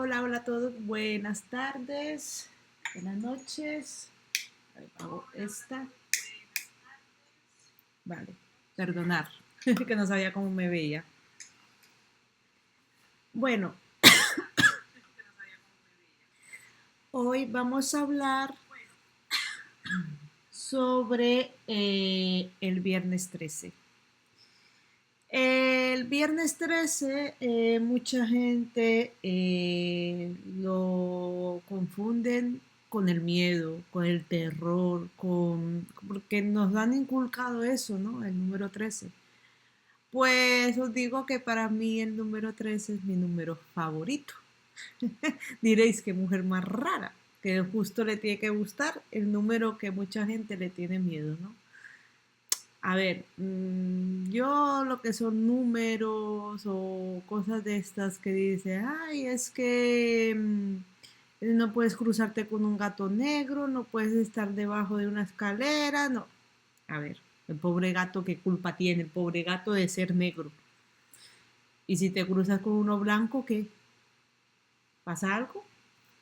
Hola, hola a todos. Buenas tardes, buenas noches. Hago esta. Vale, perdonar, que no sabía cómo me veía. Bueno, hoy vamos a hablar sobre el viernes 13. El viernes 13, mucha gente lo confunden con el miedo, con el terror, porque nos han inculcado eso, ¿no? El número 13. Pues os digo que para mí el número 13 es mi número favorito. Diréis qué mujer más rara, que justo le tiene que gustar el número que mucha gente le tiene miedo, ¿no? A ver, yo lo que son números o cosas de estas que dice, ay, es que no puedes cruzarte con un gato negro, no puedes estar debajo de una escalera, no. A ver, el pobre gato, ¿qué culpa tiene el pobre gato de ser negro? Y si te cruzas con uno blanco, ¿qué? ¿Pasa algo?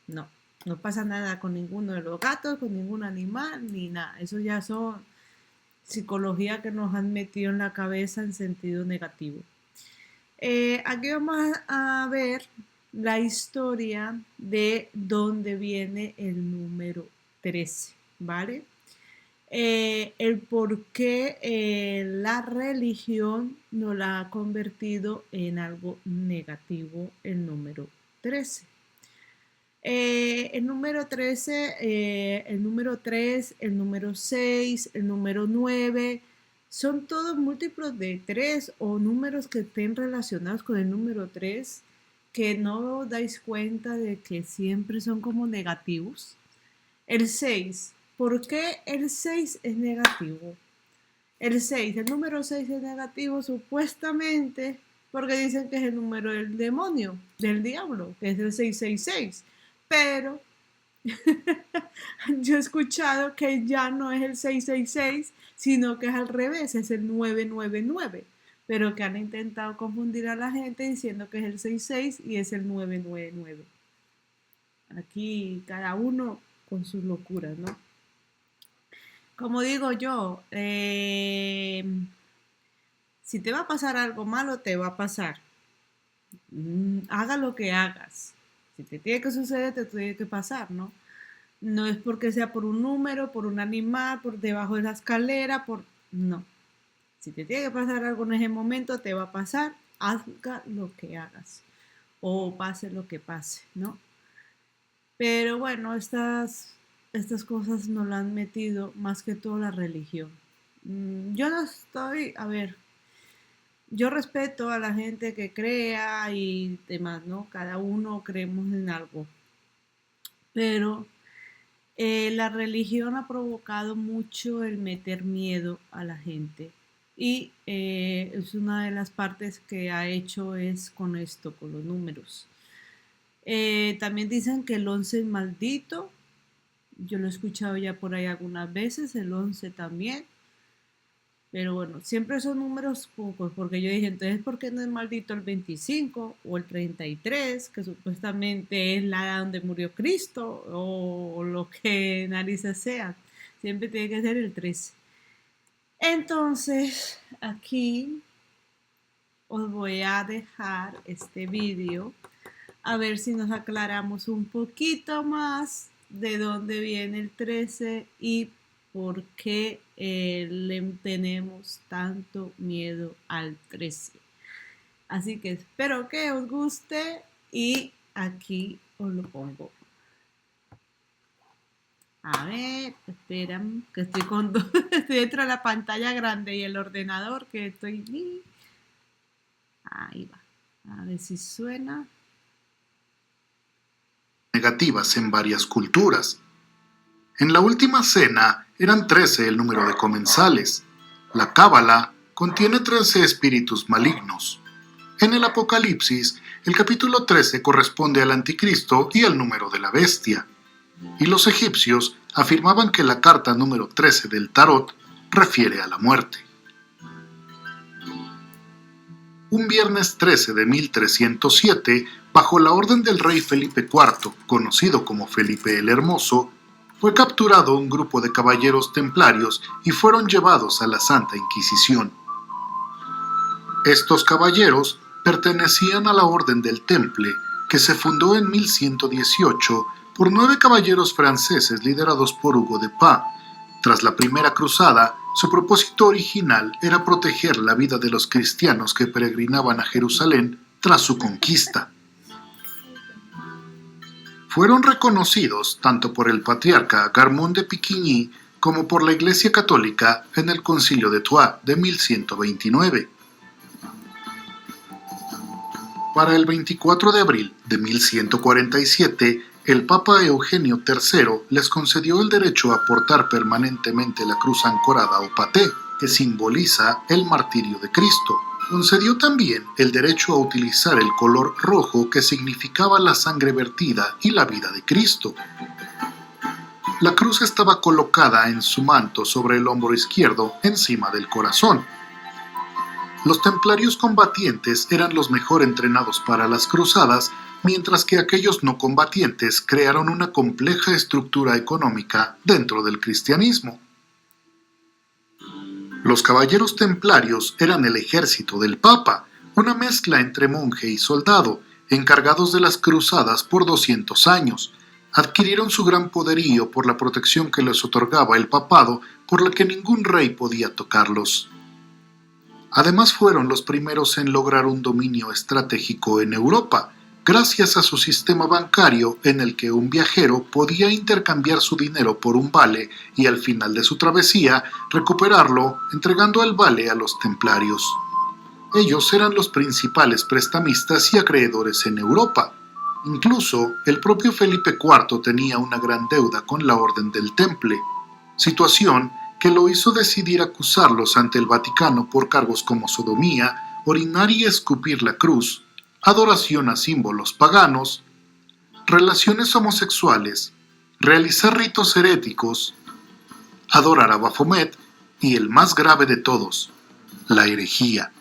No, no pasa nada con ninguno de los gatos, con ningún animal, ni nada. Eso ya son psicología que nos han metido en la cabeza en sentido negativo. Aquí vamos a ver la historia de dónde viene el número 13, ¿vale? El por qué la religión no la ha convertido en algo negativo el número 13. El número 13, el número 3, el número 6, el número 9, son todos múltiplos de 3 o números que estén relacionados con el número 3 que no os dais cuenta de que siempre son como negativos. El 6, ¿por qué el 6 es negativo? El número 6 es negativo supuestamente porque dicen que es el número del demonio, del diablo, que es el 666. Pero yo he escuchado que ya no es el 666, sino que es al revés, es el 999. Pero que han intentado confundir a la gente diciendo que es el 66 y es el 999. Aquí cada uno con sus locuras, ¿no? Como digo yo, si te va a pasar algo malo, te va a pasar. Haga lo que hagas. Si te tiene que suceder, te tiene que pasar, ¿no? No es porque sea por un número, por un animal, por debajo de la escalera, por... No. Si te tiene que pasar algo en ese momento, te va a pasar. Haga lo que hagas. O pase lo que pase, ¿no? Pero bueno, estas cosas nos las han metido más que todo la religión. Yo no estoy, a ver, yo respeto a la gente que crea y demás, ¿no? Cada uno creemos en algo. Pero la religión ha provocado mucho el meter miedo a la gente. Y es una de las partes que ha hecho es con esto, con los números. También dicen que el 11 es maldito. Yo lo he escuchado ya por ahí algunas veces, el 11 también. Pero bueno, siempre son números pocos, porque yo dije, entonces, ¿por qué no es maldito el 25 o el 33, que supuestamente es la edad donde murió Cristo, o lo que narices sea? Siempre tiene que ser el 13. Entonces, aquí os voy a dejar este vídeo, a ver si nos aclaramos un poquito más de dónde viene el 13 y por qué le tenemos tanto miedo al 13. Así que espero que os guste y aquí os lo pongo. A ver, esperan, que estoy estoy dentro de la pantalla grande y el ordenador que estoy... Ahí va. A ver si suena. Negativas en varias culturas. En la última cena eran 13 el número de comensales. La Cábala contiene 13 espíritus malignos. En el Apocalipsis, el capítulo 13 corresponde al Anticristo y al número de la bestia. Y los egipcios afirmaban que la carta número 13 del Tarot refiere a la muerte. Un viernes 13 de 1307, bajo la orden del rey Felipe IV, conocido como Felipe el Hermoso, fue capturado un grupo de caballeros templarios y fueron llevados a la Santa Inquisición. Estos caballeros pertenecían a la Orden del Temple, que se fundó en 1118 por 9 caballeros franceses liderados por Hugo de Pá. Tras la Primera Cruzada, su propósito original era proteger la vida de los cristianos que peregrinaban a Jerusalén tras su conquista. Fueron reconocidos tanto por el patriarca Garmón de Piquigny como por la Iglesia Católica en el Concilio de Troyes de 1129. Para el 24 de abril de 1147, el Papa Eugenio III les concedió el derecho a portar permanentemente la cruz ancorada o paté, que simboliza el martirio de Cristo. Concedió también el derecho a utilizar el color rojo, que significaba la sangre vertida y la vida de Cristo. La cruz estaba colocada en su manto sobre el hombro izquierdo, encima del corazón. Los templarios combatientes eran los mejor entrenados para las cruzadas, mientras que aquellos no combatientes crearon una compleja estructura económica dentro del cristianismo. Los caballeros templarios eran el ejército del Papa, una mezcla entre monje y soldado, encargados de las cruzadas por 200 años. Adquirieron su gran poderío por la protección que les otorgaba el papado, por la que ningún rey podía tocarlos. Además, fueron los primeros en lograr un dominio estratégico en Europa, gracias a su sistema bancario en el que un viajero podía intercambiar su dinero por un vale y al final de su travesía recuperarlo entregando el vale a los templarios. Ellos eran los principales prestamistas y acreedores en Europa. Incluso el propio Felipe IV tenía una gran deuda con la Orden del Temple, situación que lo hizo decidir acusarlos ante el Vaticano por cargos como sodomía, orinar y escupir la cruz, adoración a símbolos paganos, relaciones homosexuales, realizar ritos heréticos, adorar a Baphomet y el más grave de todos, la herejía.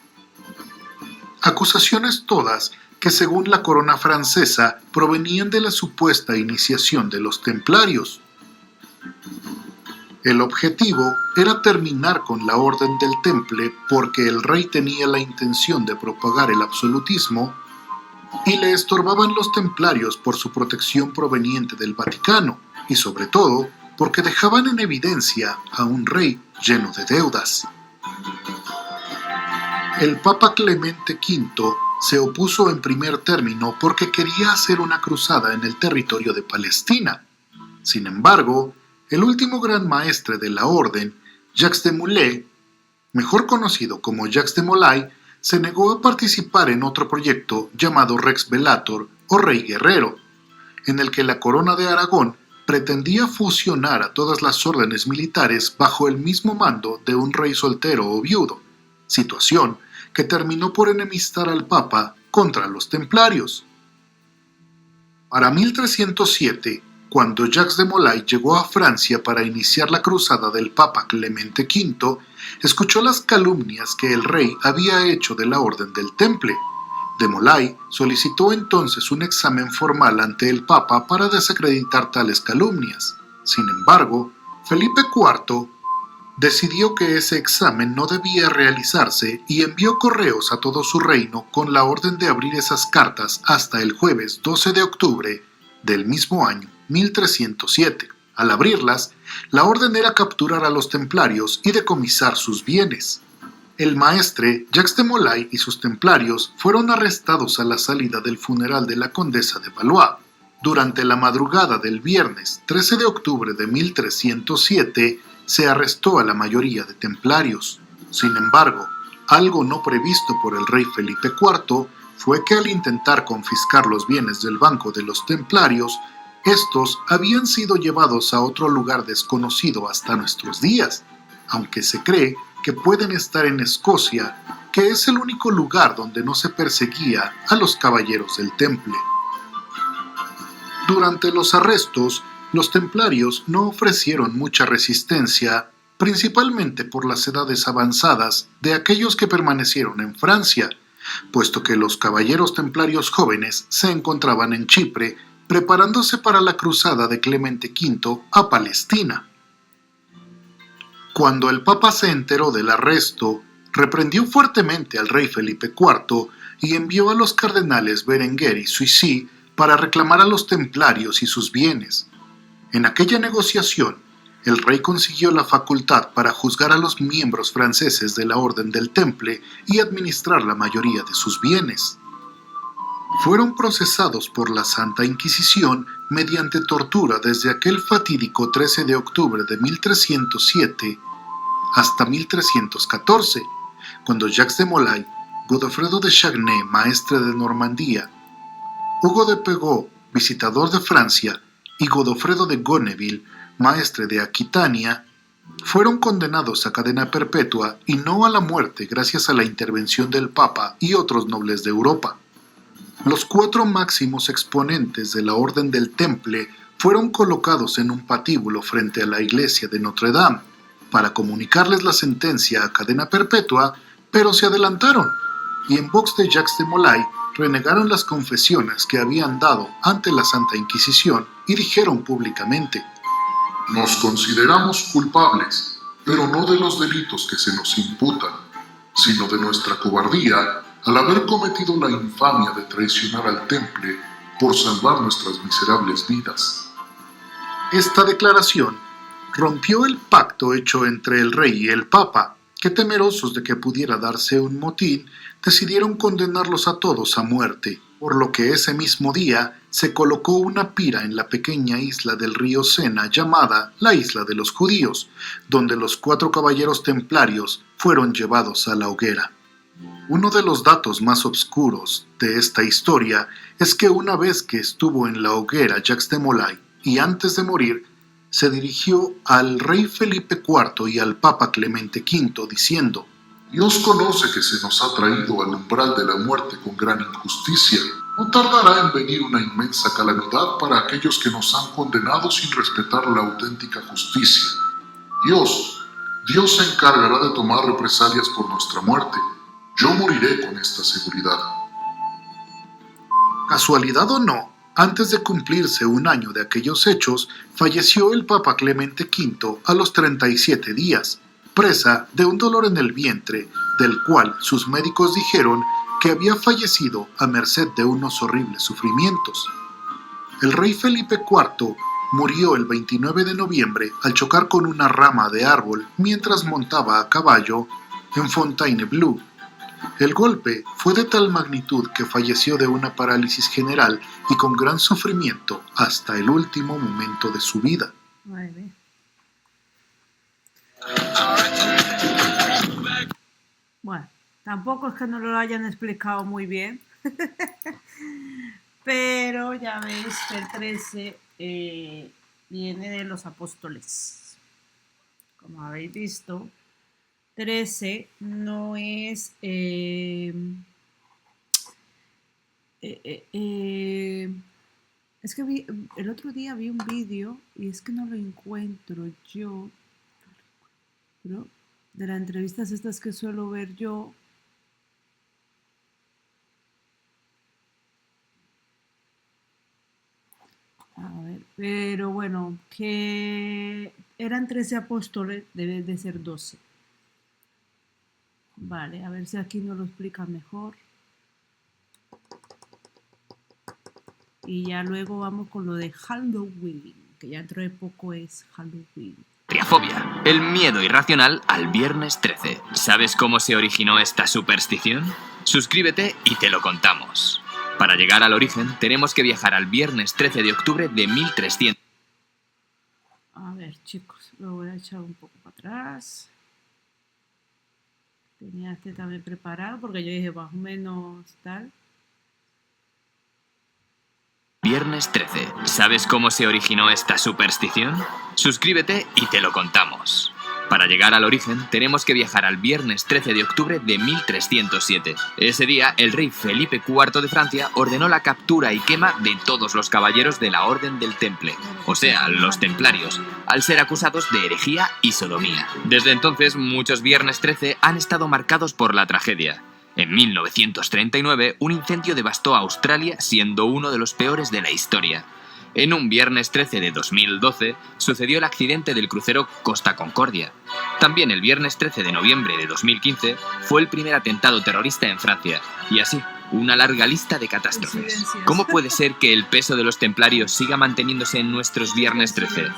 Acusaciones todas que, según la corona francesa, provenían de la supuesta iniciación de los templarios. El objetivo era terminar con la Orden del Temple porque el rey tenía la intención de propagar el absolutismo y le estorbaban los templarios por su protección proveniente del Vaticano y sobre todo porque dejaban en evidencia a un rey lleno de deudas. El Papa Clemente V se opuso en primer término porque quería hacer una cruzada en el territorio de Palestina. Sin embargo, el último gran maestre de la orden, Jacques de Molay, mejor conocido como Jacques de Molay, se negó a participar en otro proyecto llamado Rex Bellator o Rey Guerrero, en el que la corona de Aragón pretendía fusionar a todas las órdenes militares bajo el mismo mando de un rey soltero o viudo, situación que terminó por enemistar al Papa contra los templarios. Para 1307, cuando Jacques de Molay llegó a Francia para iniciar la cruzada del Papa Clemente V, escuchó las calumnias que el rey había hecho de la Orden del Temple. De Molay solicitó entonces un examen formal ante el Papa para desacreditar tales calumnias. Sin embargo, Felipe IV decidió que ese examen no debía realizarse y envió correos a todo su reino con la orden de abrir esas cartas hasta el jueves 12 de octubre del mismo año, 1307. Al abrirlas, la orden era capturar a los templarios y decomisar sus bienes. El maestre Jacques de Molay y sus templarios fueron arrestados a la salida del funeral de la condesa de Valois. Durante la madrugada del viernes 13 de octubre de 1307, se arrestó a la mayoría de templarios. Sin embargo, algo no previsto por el rey Felipe IV fue que al intentar confiscar los bienes del banco de los templarios, estos habían sido llevados a otro lugar desconocido hasta nuestros días, aunque se cree que pueden estar en Escocia, que es el único lugar donde no se perseguía a los caballeros del Temple. Durante los arrestos, los templarios no ofrecieron mucha resistencia, principalmente por las edades avanzadas de aquellos que permanecieron en Francia, puesto que los caballeros templarios jóvenes se encontraban en Chipre preparándose para la cruzada de Clemente V a Palestina. Cuando el Papa se enteró del arresto, reprendió fuertemente al rey Felipe IV y envió a los cardenales Berenguer y Suissy para reclamar a los templarios y sus bienes. En aquella negociación, el rey consiguió la facultad para juzgar a los miembros franceses de la Orden del Temple y administrar la mayoría de sus bienes. Fueron procesados por la Santa Inquisición mediante tortura desde aquel fatídico 13 de octubre de 1307 hasta 1314, cuando Jacques de Molay, Godofredo de Chagny, maestre de Normandía, Hugo de Pegau, visitador de Francia, y Godofredo de Gonneville, maestre de Aquitania, fueron condenados a cadena perpetua y no a la muerte gracias a la intervención del Papa y otros nobles de Europa. Los 4 máximos exponentes de la Orden del Temple fueron colocados en un patíbulo frente a la iglesia de Notre Dame para comunicarles la sentencia a cadena perpetua, pero se adelantaron y en box de Jacques de Molay renegaron las confesiones que habían dado ante la Santa Inquisición y dijeron públicamente: Nos consideramos culpables, pero no de los delitos que se nos imputan, sino de nuestra cobardía al haber cometido la infamia de traicionar al Temple por salvar nuestras miserables vidas. Esta declaración rompió el pacto hecho entre el rey y el papa, que temerosos de que pudiera darse un motín, decidieron condenarlos a todos a muerte, por lo que ese mismo día se colocó una pira en la pequeña isla del río Sena llamada la Isla de los Judíos, donde los 4 caballeros templarios fueron llevados a la hoguera. Uno de los datos más obscuros de esta historia es que una vez que estuvo en la hoguera Jacques de Molay y antes de morir, se dirigió al rey Felipe IV y al Papa Clemente V diciendo: Dios conoce que se nos ha traído al umbral de la muerte con gran injusticia. No tardará en venir una inmensa calamidad para aquellos que nos han condenado sin respetar la auténtica justicia. Dios se encargará de tomar represalias por nuestra muerte. Yo moriré con esta seguridad. Casualidad o no, antes de cumplirse un año de aquellos hechos, falleció el Papa Clemente V a los 37 días, presa de un dolor en el vientre, del cual sus médicos dijeron que había fallecido a merced de unos horribles sufrimientos. El rey Felipe IV murió el 29 de noviembre al chocar con una rama de árbol mientras montaba a caballo en Fontainebleau. El golpe fue de tal magnitud que falleció de una parálisis general y con gran sufrimiento hasta el último momento de su vida. Bueno, tampoco es que no lo hayan explicado muy bien, pero ya veis que el 13 viene de los apóstoles. Como habéis visto, 13 no es... es que el otro día vi un vídeo y es que no lo encuentro yo, ¿no? De las entrevistas estas que suelo ver yo. A ver, pero bueno, que eran 13 apóstoles, debe de ser 12. Vale, a ver si aquí nos lo explica mejor. Y ya luego vamos con lo de Halloween, que ya dentro de poco es Halloween. Triafobia, el miedo irracional al viernes 13. ¿Sabes cómo se originó esta superstición? Suscríbete y te lo contamos. Para llegar al origen, tenemos que viajar al viernes 13 de octubre de 1300. A ver, chicos, lo voy a echar un poco para atrás. Tenía este también preparado porque yo dije más o menos tal. Viernes 13. ¿Sabes cómo se originó esta superstición? Suscríbete y te lo contamos. Para llegar al origen, tenemos que viajar al viernes 13 de octubre de 1307. Ese día, el rey Felipe IV de Francia ordenó la captura y quema de todos los caballeros de la Orden del Temple, o sea, los templarios, al ser acusados de herejía y sodomía. Desde entonces, muchos viernes 13 han estado marcados por la tragedia. En 1939, un incendio devastó a Australia, siendo uno de los peores de la historia. En un viernes 13 de 2012 sucedió el accidente del crucero Costa Concordia. También el viernes 13 de noviembre de 2015 fue el primer atentado terrorista en Francia, y así, una larga lista de catástrofes. Coincidencias. ¿Cómo puede ser que el peso de los templarios siga manteniéndose en nuestros viernes 13?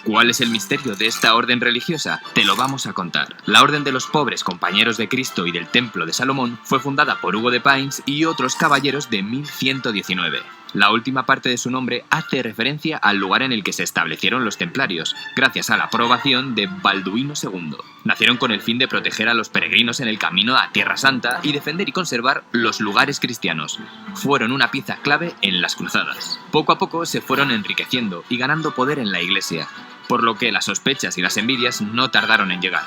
¿Cuál es el misterio de esta orden religiosa? Te lo vamos a contar. La Orden de los Pobres Compañeros de Cristo y del Templo de Salomón fue fundada por Hugo de Pines y otros caballeros de 1119. La última parte de su nombre hace referencia al lugar en el que se establecieron los templarios, gracias a la aprobación de Balduino II. Nacieron con el fin de proteger a los peregrinos en el camino a Tierra Santa y defender y conservar los lugares cristianos. Fueron una pieza clave en las cruzadas. Poco a poco se fueron enriqueciendo y ganando poder en la Iglesia, por lo que las sospechas y las envidias no tardaron en llegar.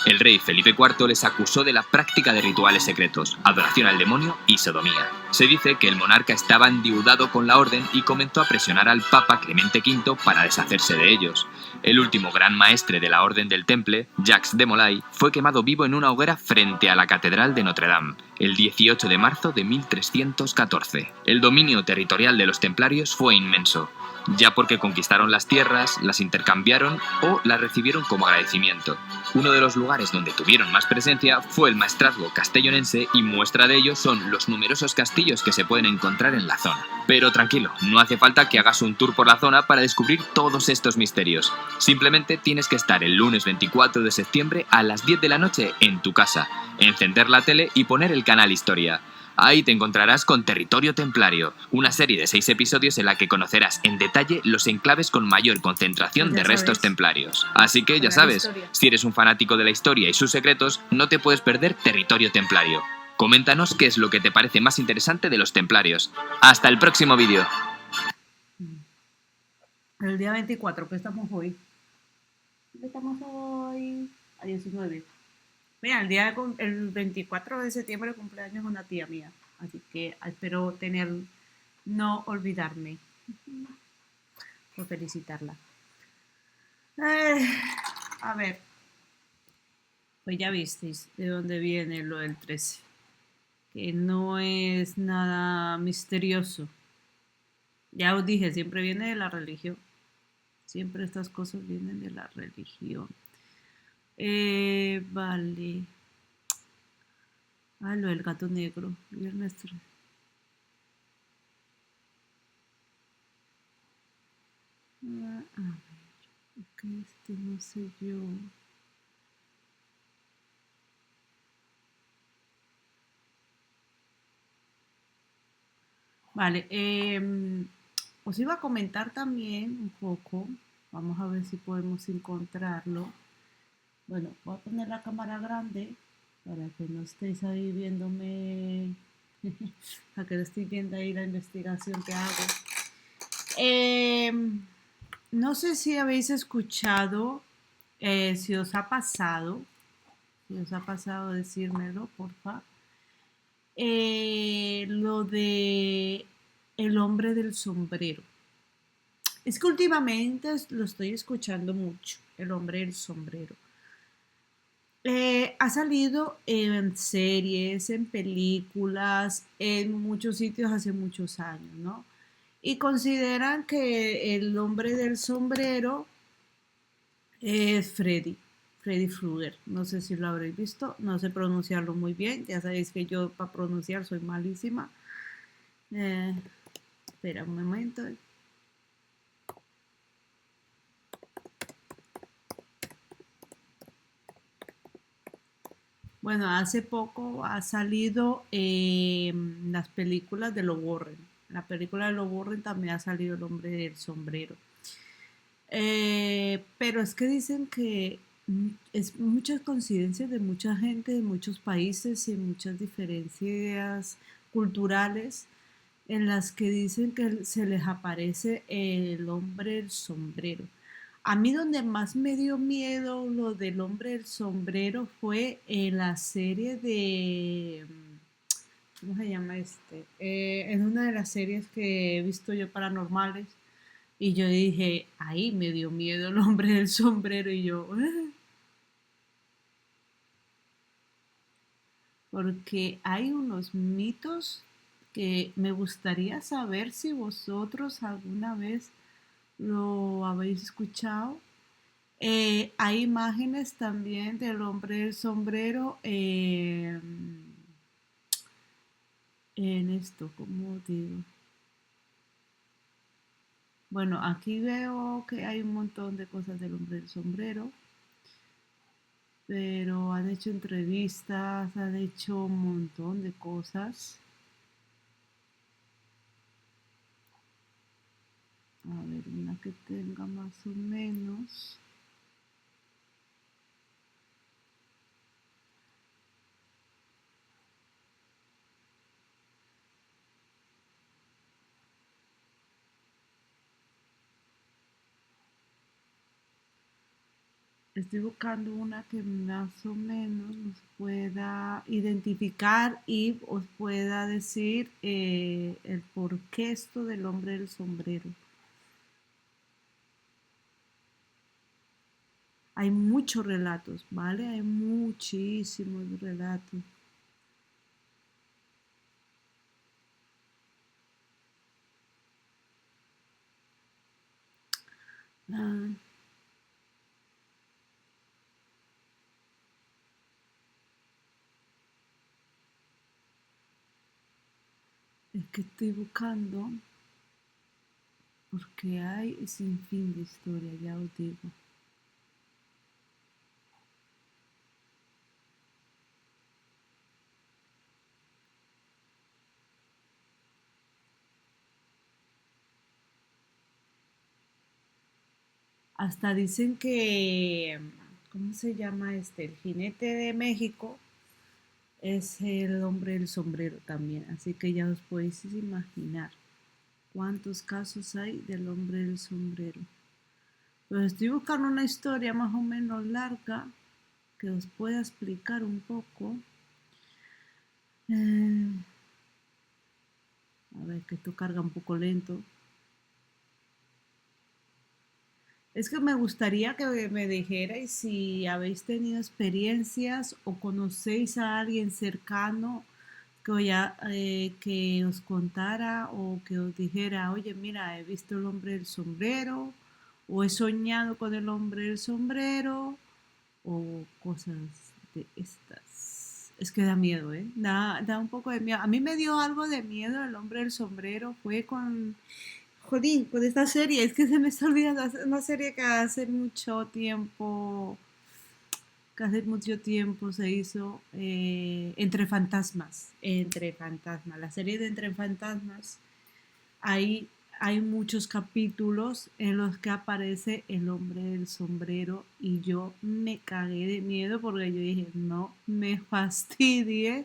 El rey Felipe IV les acusó de la práctica de rituales secretos, adoración al demonio y sodomía. Se dice que el monarca estaba endeudado con la orden y comenzó a presionar al Papa Clemente V para deshacerse de ellos. El último gran maestre de la Orden del Temple, Jacques de Molay, fue quemado vivo en una hoguera frente a la Catedral de Notre Dame, el 18 de marzo de 1314. El dominio territorial de los templarios fue inmenso, ya porque conquistaron las tierras, las intercambiaron o las recibieron como agradecimiento. Uno de los lugares donde tuvieron más presencia fue el maestrazgo castellonense y muestra de ello son los numerosos castillos que se pueden encontrar en la zona. Pero tranquilo, no hace falta que hagas un tour por la zona para descubrir todos estos misterios. Simplemente tienes que estar el lunes 24 de septiembre a las 10 de la noche en tu casa, encender la tele y poner el canal Historia. Ahí te encontrarás con Territorio Templario, una serie de 6 episodios en la que conocerás en detalle los enclaves con mayor concentración de restos templarios. Así que ya sabes, si eres un fanático de la historia y sus secretos, no te puedes perder Territorio Templario. Coméntanos qué es lo que te parece más interesante de los templarios. ¡Hasta el próximo vídeo! El día 24, ¿qué estamos hoy? ¿Qué estamos hoy? A 19. Mira, el 24 de septiembre cumpleaños una tía mía, así que espero no olvidarme por felicitarla. A ver, pues ya visteis de dónde viene lo del 13, que no es nada misterioso. Ya os dije, siempre viene de la religión, siempre estas cosas vienen de la religión. Vale. Lo del gato negro. Viernes 3. A ver. Ok, no sé yo. Vale. Os iba a comentar también un poco. Vamos a ver si podemos encontrarlo. Bueno, voy a poner la cámara grande para que no estéis ahí viéndome, para que no estéis viendo ahí la investigación que hago. No sé si habéis escuchado, si os ha pasado decírmelo, porfa. Lo de el hombre del sombrero. Es que últimamente lo estoy escuchando mucho, el hombre del sombrero. Ha salido en series, en películas, en muchos sitios hace muchos años, ¿no? Y consideran que el hombre del sombrero es Freddy Krueger. No sé si lo habréis visto, no sé pronunciarlo muy bien. Ya sabéis que yo para pronunciar soy malísima. Espera un momento. Bueno, hace poco ha salido las películas de los Warren. En la película de los Warren también ha salido el hombre del sombrero. Pero es que dicen que es muchas coincidencias de mucha gente, de muchos países y muchas diferencias culturales en las que dicen que se les aparece el hombre del sombrero. A mí donde más me dio miedo lo del hombre del sombrero fue en la serie de... ¿Cómo se llama este? En una de las series que he visto yo paranormales. Y yo dije, ahí me dio miedo el hombre del sombrero. Y yo... porque hay unos mitos que me gustaría saber si vosotros alguna vez lo habéis escuchado. Hay imágenes también del hombre del sombrero en esto, como digo. Bueno, aquí veo que hay un montón de cosas del hombre del sombrero, pero han hecho entrevistas, han hecho un montón de cosas. A ver, una que tenga más o menos. Estoy buscando una que más o menos nos pueda identificar y os pueda decir el porqué esto del hombre del sombrero. Hay muchos relatos, ¿vale? Hay muchísimos relatos. Ah, es que estoy buscando porque hay sin fin de historia, ya os digo. Hasta dicen que, ¿cómo se llama este? El jinete de México es el hombre del sombrero también, así que ya os podéis imaginar cuántos casos hay del hombre del sombrero. Pero estoy buscando una historia más o menos larga que os pueda explicar un poco. Eh, a ver, que esto carga un poco lento. Es que me gustaría que me dijerais si habéis tenido experiencias o conocéis a alguien cercano que os contara o que os dijera, oye, mira, he visto el hombre del sombrero o he soñado con el hombre del sombrero o cosas de estas. Es que da miedo, ¿eh? Da un poco de miedo. A mí me dio algo de miedo el hombre del sombrero. Fue con Jodín, con esta serie, es que se me está olvidando, una serie que hace mucho tiempo se hizo, Entre Fantasmas, la serie de Entre Fantasmas, ahí hay muchos capítulos en los que aparece el hombre del sombrero y yo me cagué de miedo porque yo dije, no me fastidie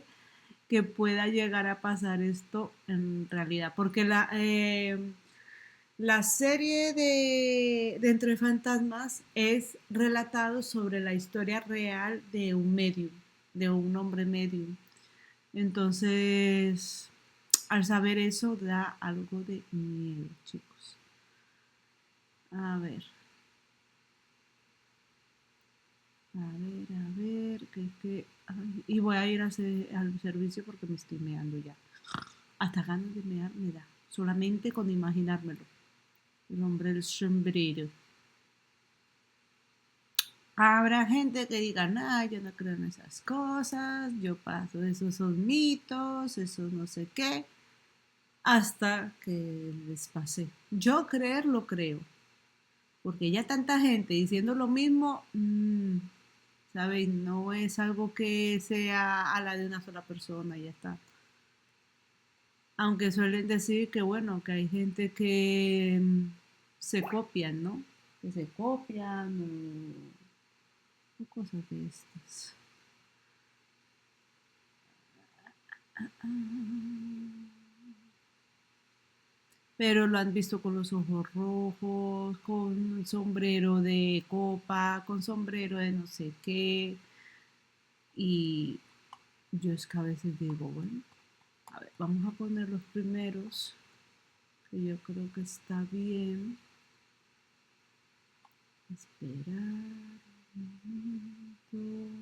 que pueda llegar a pasar esto en realidad, porque la serie de Entre Fantasmas es relatado sobre la historia real de un medium, de un hombre medium. Entonces, al saber eso, da algo de miedo, chicos. A ver, a ver, ay, y voy a ir al servicio porque me estoy meando ya. Hasta ganas de mear me da, solamente con imaginármelo. El hombre del sombrero. Habrá gente que diga, no, yo no creo en esas cosas, yo paso, esos son mitos, esos no sé qué, hasta que les pase. Yo creer lo creo, porque ya tanta gente diciendo lo mismo, ¿sabéis? No es algo que sea a la de una sola persona y ya está. Aunque suelen decir que, bueno, que hay gente que se copian, ¿no? Que se copian o cosas de estas. Pero lo han visto con los ojos rojos, con sombrero de copa, con sombrero de no sé qué. Y yo es que a veces digo, bueno, a ver, vamos a poner los primeros, que yo creo que está bien. Esperar un momento.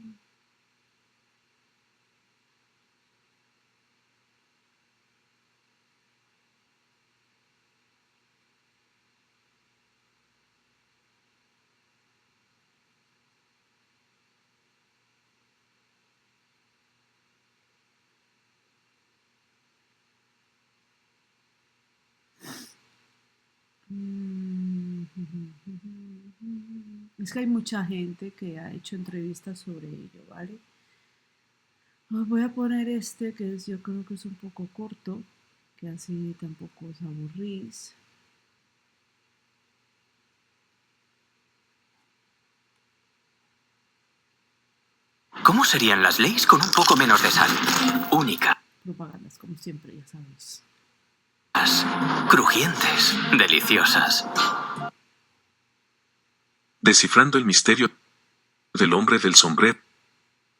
Es que hay mucha gente que ha hecho entrevistas sobre ello, ¿vale? Os voy a poner este que yo creo que es un poco corto, que así tampoco os aburrís. ¿Cómo serían las leyes con un poco menos de sal? Únicas, Propagandas, como siempre, ya sabéis. crujientes, deliciosas. Descifrando el misterio del hombre del sombrero.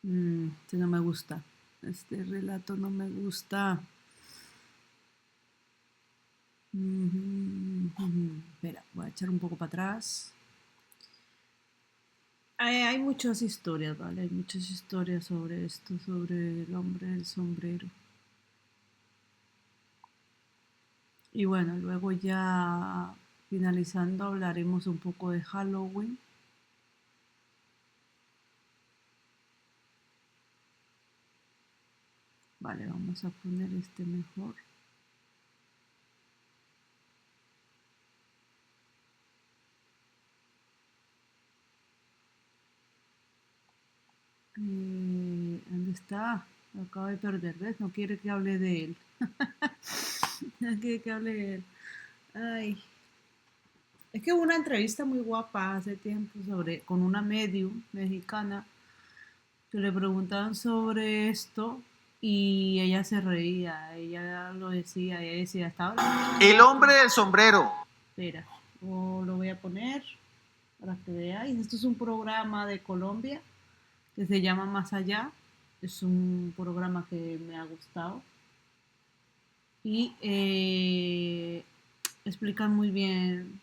Este no me gusta. Este relato no me gusta. Espera, voy a echar un poco para atrás. Hay muchas historias, ¿vale? Hay muchas historias sobre esto, sobre el hombre del sombrero. Y bueno, luego ya finalizando hablaremos un poco de Halloween. Vale, vamos a poner este mejor. ¿Dónde está? Lo acabo de perder, ¿ves? No quiere que hable de él. No quiere que hable de él. Ay. Es que hubo una entrevista muy guapa hace tiempo con una medium mexicana que le preguntaban sobre esto y ella se reía, ella lo decía, ella decía, estaba hablando. El hombre del sombrero. Espera, lo voy a poner para que veáis. Esto es un programa de Colombia que se llama Más Allá. Es un programa que me ha gustado. Y explican muy bien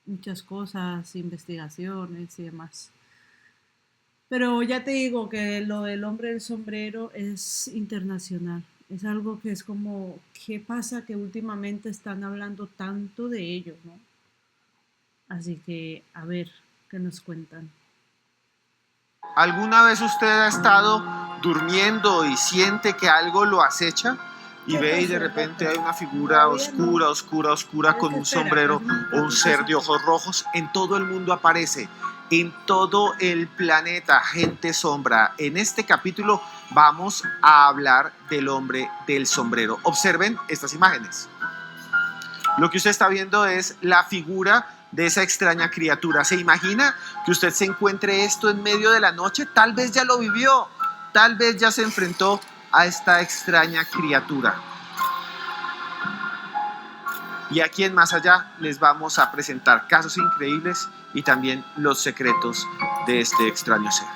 muchas cosas, investigaciones y demás. Pero ya te digo que lo del hombre del sombrero es internacional. Es algo que es como, ¿qué pasa que últimamente están hablando tanto de ello, ¿no? Así que, a ver, ¿qué nos cuentan? ¿Alguna vez usted ha estado durmiendo y siente que algo lo acecha? Y ve y de repente hay una figura oscura con un sombrero o un ser de ojos rojos. En todo el mundo aparece, en todo el planeta, gente sombra. En este capítulo vamos a hablar del hombre del sombrero. Observen estas imágenes. Lo que usted está viendo es la figura de esa extraña criatura. ¿Se imagina que usted se encuentre esto en medio de la noche? Tal vez ya lo vivió, tal vez ya se enfrentó a esta extraña criatura. Y aquí en Más Allá les vamos a presentar casos increíbles y también los secretos de este extraño ser.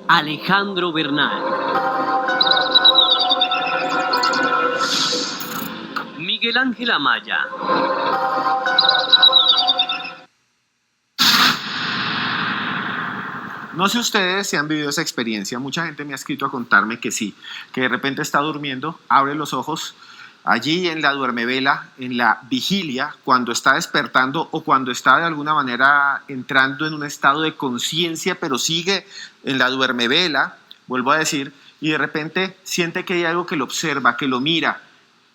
Alejandro Bernal, Miguel Ángel Amaya, No sé ustedes si han vivido esa experiencia. Mucha gente me ha escrito a contarme que sí, que de repente está durmiendo, abre los ojos, allí en la duermevela, en la vigilia, cuando está despertando o cuando está de alguna manera entrando en un estado de conciencia, pero sigue en la duermevela, vuelvo a decir, y de repente siente que hay algo que lo observa, que lo mira,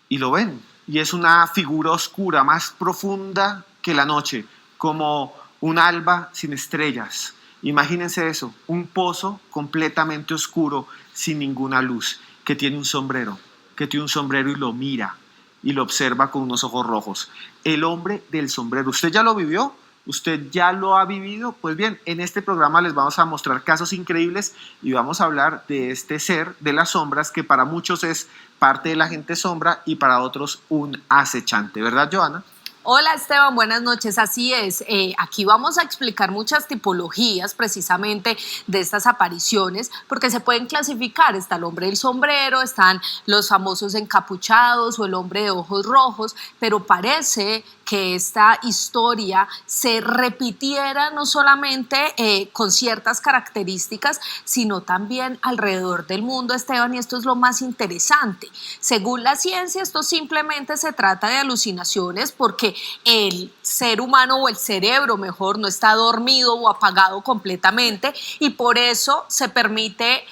y lo ven. Y es una figura oscura, más profunda que la noche, como un alba sin estrellas. Imagínense eso, un pozo completamente oscuro, sin ninguna luz, que tiene un sombrero y lo mira y lo observa con unos ojos rojos. El hombre del sombrero. ¿Usted ya lo vivió? ¿Usted ya lo ha vivido? Pues bien, en este programa les vamos a mostrar casos increíbles y vamos a hablar de este ser de las sombras que para muchos es parte de la gente sombra y para otros un acechante. ¿Verdad, Joana? Hola Esteban, buenas noches. Así es, aquí vamos a explicar muchas tipologías precisamente de estas apariciones, porque se pueden clasificar. Está el hombre del sombrero, están los famosos encapuchados o el hombre de ojos rojos, pero parece que esta historia se repitiera no solamente con ciertas características, sino también alrededor del mundo, Esteban, y esto es lo más interesante. Según la ciencia, esto simplemente se trata de alucinaciones porque el ser humano o el cerebro, mejor, no está dormido o apagado completamente y por eso se permite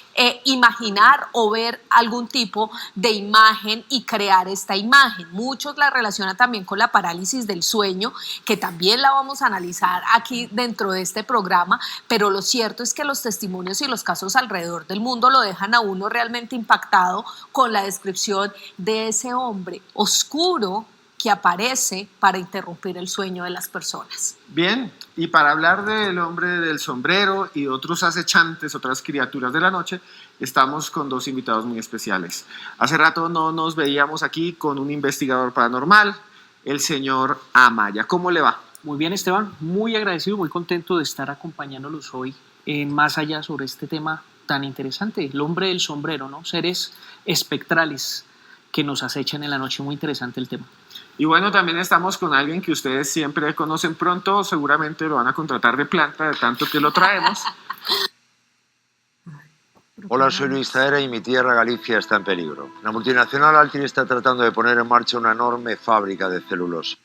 imaginar o ver algún tipo de imagen y crear esta imagen. Muchos la relacionan también con la parálisis del sueño, que también la vamos a analizar aquí dentro de este programa, pero lo cierto es que los testimonios y los casos alrededor del mundo lo dejan a uno realmente impactado con la descripción de ese hombre oscuro que aparece para interrumpir el sueño de las personas. Bien, y para hablar del hombre del sombrero y otros acechantes, otras criaturas de la noche, estamos con dos invitados muy especiales. Hace rato no nos veíamos aquí con un investigador paranormal, el señor Amaya. ¿Cómo le va? Muy bien, Esteban, muy agradecido, muy contento de estar acompañándolos hoy más allá sobre este tema tan interesante, el hombre del sombrero, ¿no? Seres espectrales que nos acechan en la noche, muy interesante el tema. Y bueno, también estamos con alguien que ustedes siempre conocen pronto, seguramente lo van a contratar de planta, de tanto que lo traemos. Hola, soy Luis Zaera y mi tierra Galicia está en peligro. La multinacional Altir está tratando de poner en marcha una enorme fábrica de celulosa.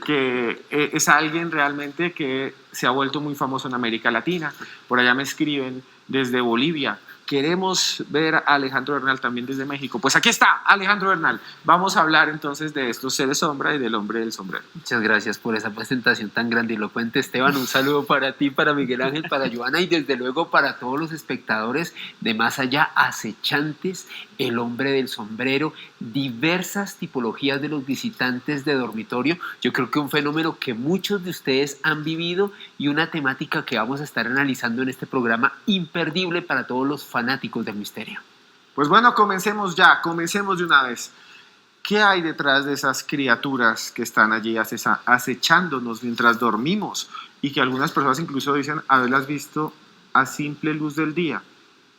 Que es alguien realmente que se ha vuelto muy famoso en América Latina. Por allá me escriben desde Bolivia. Queremos ver a Alejandro Bernal también desde México. Pues aquí está Alejandro Bernal. Vamos a hablar entonces de estos seres sombra y del hombre del sombrero. Muchas gracias por esa presentación tan grandilocuente, Esteban. Un saludo para ti, para Miguel Ángel, para Joana y desde luego para todos los espectadores de Más Allá, acechantes, el hombre del sombrero, diversas tipologías de los visitantes de dormitorio. Yo creo que un fenómeno que muchos de ustedes han vivido y una temática que vamos a estar analizando en este programa imperdible para todos los fanáticos del misterio. Pues bueno, comencemos ya, comencemos de una vez. ¿Qué hay detrás de esas criaturas que están allí acechándonos mientras dormimos y que algunas personas incluso dicen haberlas visto a simple luz del día?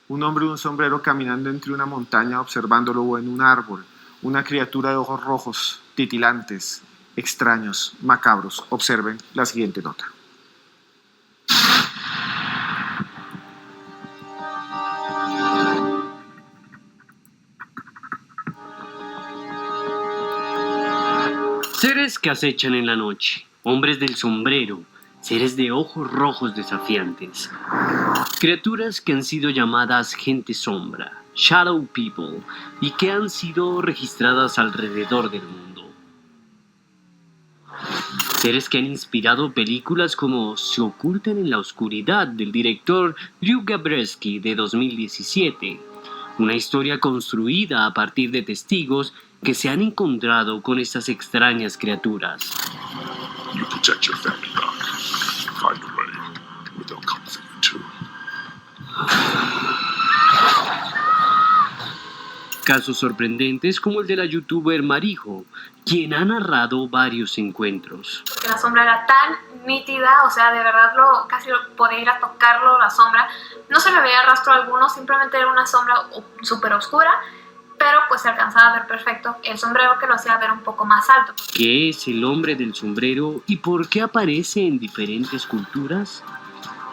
Un hombre de un sombrero caminando entre una montaña observándolo o en un árbol, una criatura de ojos rojos, titilantes, extraños, macabros. Observen la siguiente nota. Seres que acechan en la noche, hombres del sombrero, seres de ojos rojos desafiantes, criaturas que han sido llamadas gente sombra, shadow people, y que han sido registradas alrededor del mundo. Seres que han inspirado películas como Se ocultan en la oscuridad del director Drew Gabreski de 2017, una historia construida a partir de testigos que se han encontrado con estas extrañas criaturas. You protect your family, Doc. Find a way, or they'll come for you too. Casos sorprendentes como el de la youtuber Marijo, quien ha narrado varios encuentros. La sombra era tan nítida, o sea, de verdad casi podía ir a tocarlo, la sombra. No se le veía rastro alguno, simplemente era una sombra súper oscura, pero pues se alcanzaba a ver perfecto el sombrero, que lo hacía ver un poco más alto. ¿Qué es el hombre del sombrero y por qué aparece en diferentes culturas?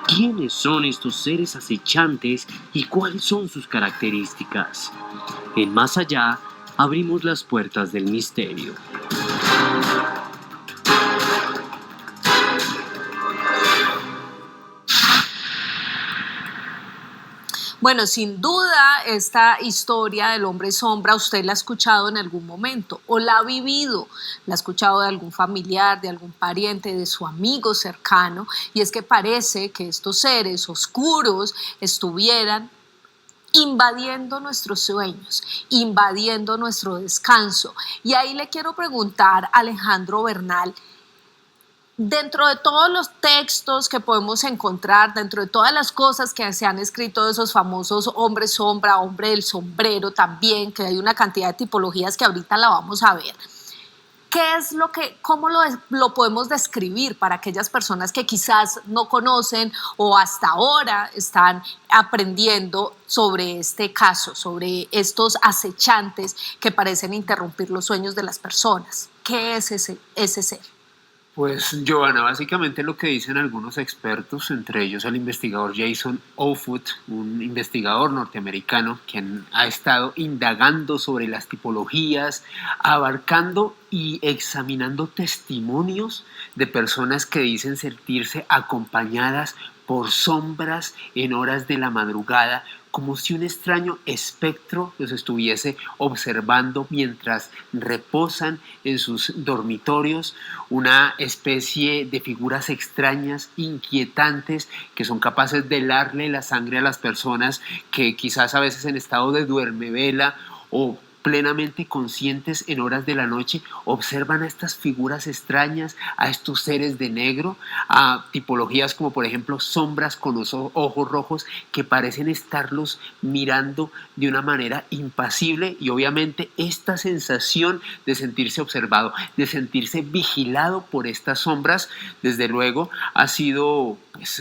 ¿Quiénes son estos seres acechantes y cuáles son sus características? En Más Allá, abrimos las puertas del misterio. Bueno, sin duda esta historia del hombre sombra usted la ha escuchado en algún momento o la ha vivido, la ha escuchado de algún familiar, de algún pariente, de su amigo cercano, y es que parece que estos seres oscuros estuvieran invadiendo nuestros sueños, invadiendo nuestro descanso. Y ahí le quiero preguntar a Alejandro Bernal, Dentro de todos los textos que podemos encontrar, dentro de todas las cosas que se han escrito de esos famosos hombre sombra, hombre del sombrero también, que hay una cantidad de tipologías que ahorita la vamos a ver, ¿qué es cómo lo podemos describir para aquellas personas que quizás no conocen o hasta ahora están aprendiendo sobre este caso, sobre estos acechantes que parecen interrumpir los sueños de las personas? ¿Qué es ese ser? Pues, Joana, básicamente lo que dicen algunos expertos, entre ellos el investigador Jason Offutt, un investigador norteamericano quien ha estado indagando sobre las tipologías, abarcando y examinando testimonios de personas que dicen sentirse acompañadas por sombras en horas de la madrugada, como si un extraño espectro los estuviese observando mientras reposan en sus dormitorios, una especie de figuras extrañas, inquietantes, que son capaces de helarle la sangre a las personas que quizás a veces en estado de duermevela o plenamente conscientes en horas de la noche, observan a estas figuras extrañas, a estos seres de negro, a tipologías como por ejemplo sombras con los ojos rojos que parecen estarlos mirando de una manera impasible, y obviamente esta sensación de sentirse observado, de sentirse vigilado por estas sombras, desde luego ha sido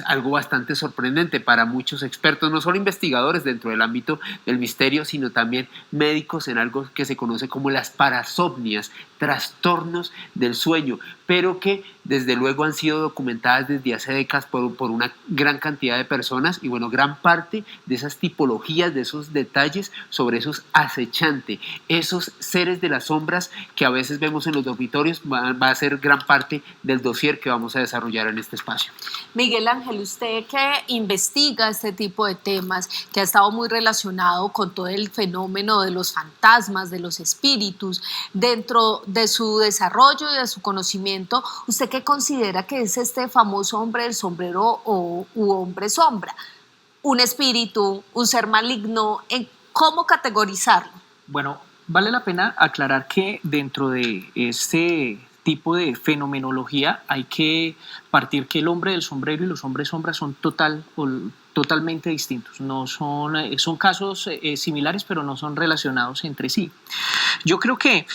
algo bastante sorprendente para muchos expertos, no solo investigadores dentro del ámbito del misterio, sino también médicos en algo que se conoce como las parasomnias, trastornos del sueño, pero que desde luego han sido documentadas desde hace décadas por una gran cantidad de personas, y bueno, gran parte de esas tipologías, de esos detalles sobre esos acechantes, esos seres de las sombras que a veces vemos en los dormitorios, va a ser gran parte del dossier que vamos a desarrollar en este espacio. Miguel Ángel, usted que investiga este tipo de temas, que ha estado muy relacionado con todo el fenómeno de los fantasmas, de los espíritus, dentro de su desarrollo y de su conocimiento, ¿usted qué considera que es este famoso hombre del sombrero u hombre sombra? ¿Un espíritu, un ser maligno? ¿Cómo categorizarlo? Bueno, vale la pena aclarar que dentro de este tipo de fenomenología hay que partir que el hombre del sombrero y los hombres sombra son totalmente distintos. No son casos similares, pero no son relacionados entre sí. Yo creo que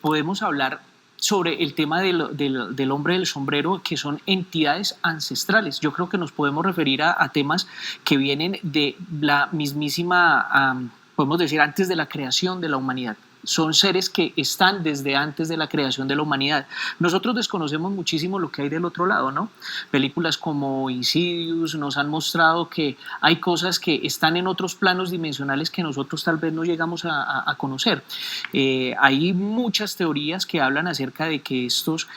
podemos hablar sobre el tema del hombre del sombrero, que son entidades ancestrales. Yo creo que nos podemos referir a temas que vienen de la mismísima, podemos decir, antes de la creación de la humanidad. Son seres que están desde antes de la creación de la humanidad. Nosotros desconocemos muchísimo lo que hay del otro lado, ¿no? Películas como Insidious nos han mostrado que hay cosas que están en otros planos dimensionales que nosotros tal vez no llegamos a conocer. Hay muchas teorías que hablan acerca de que estos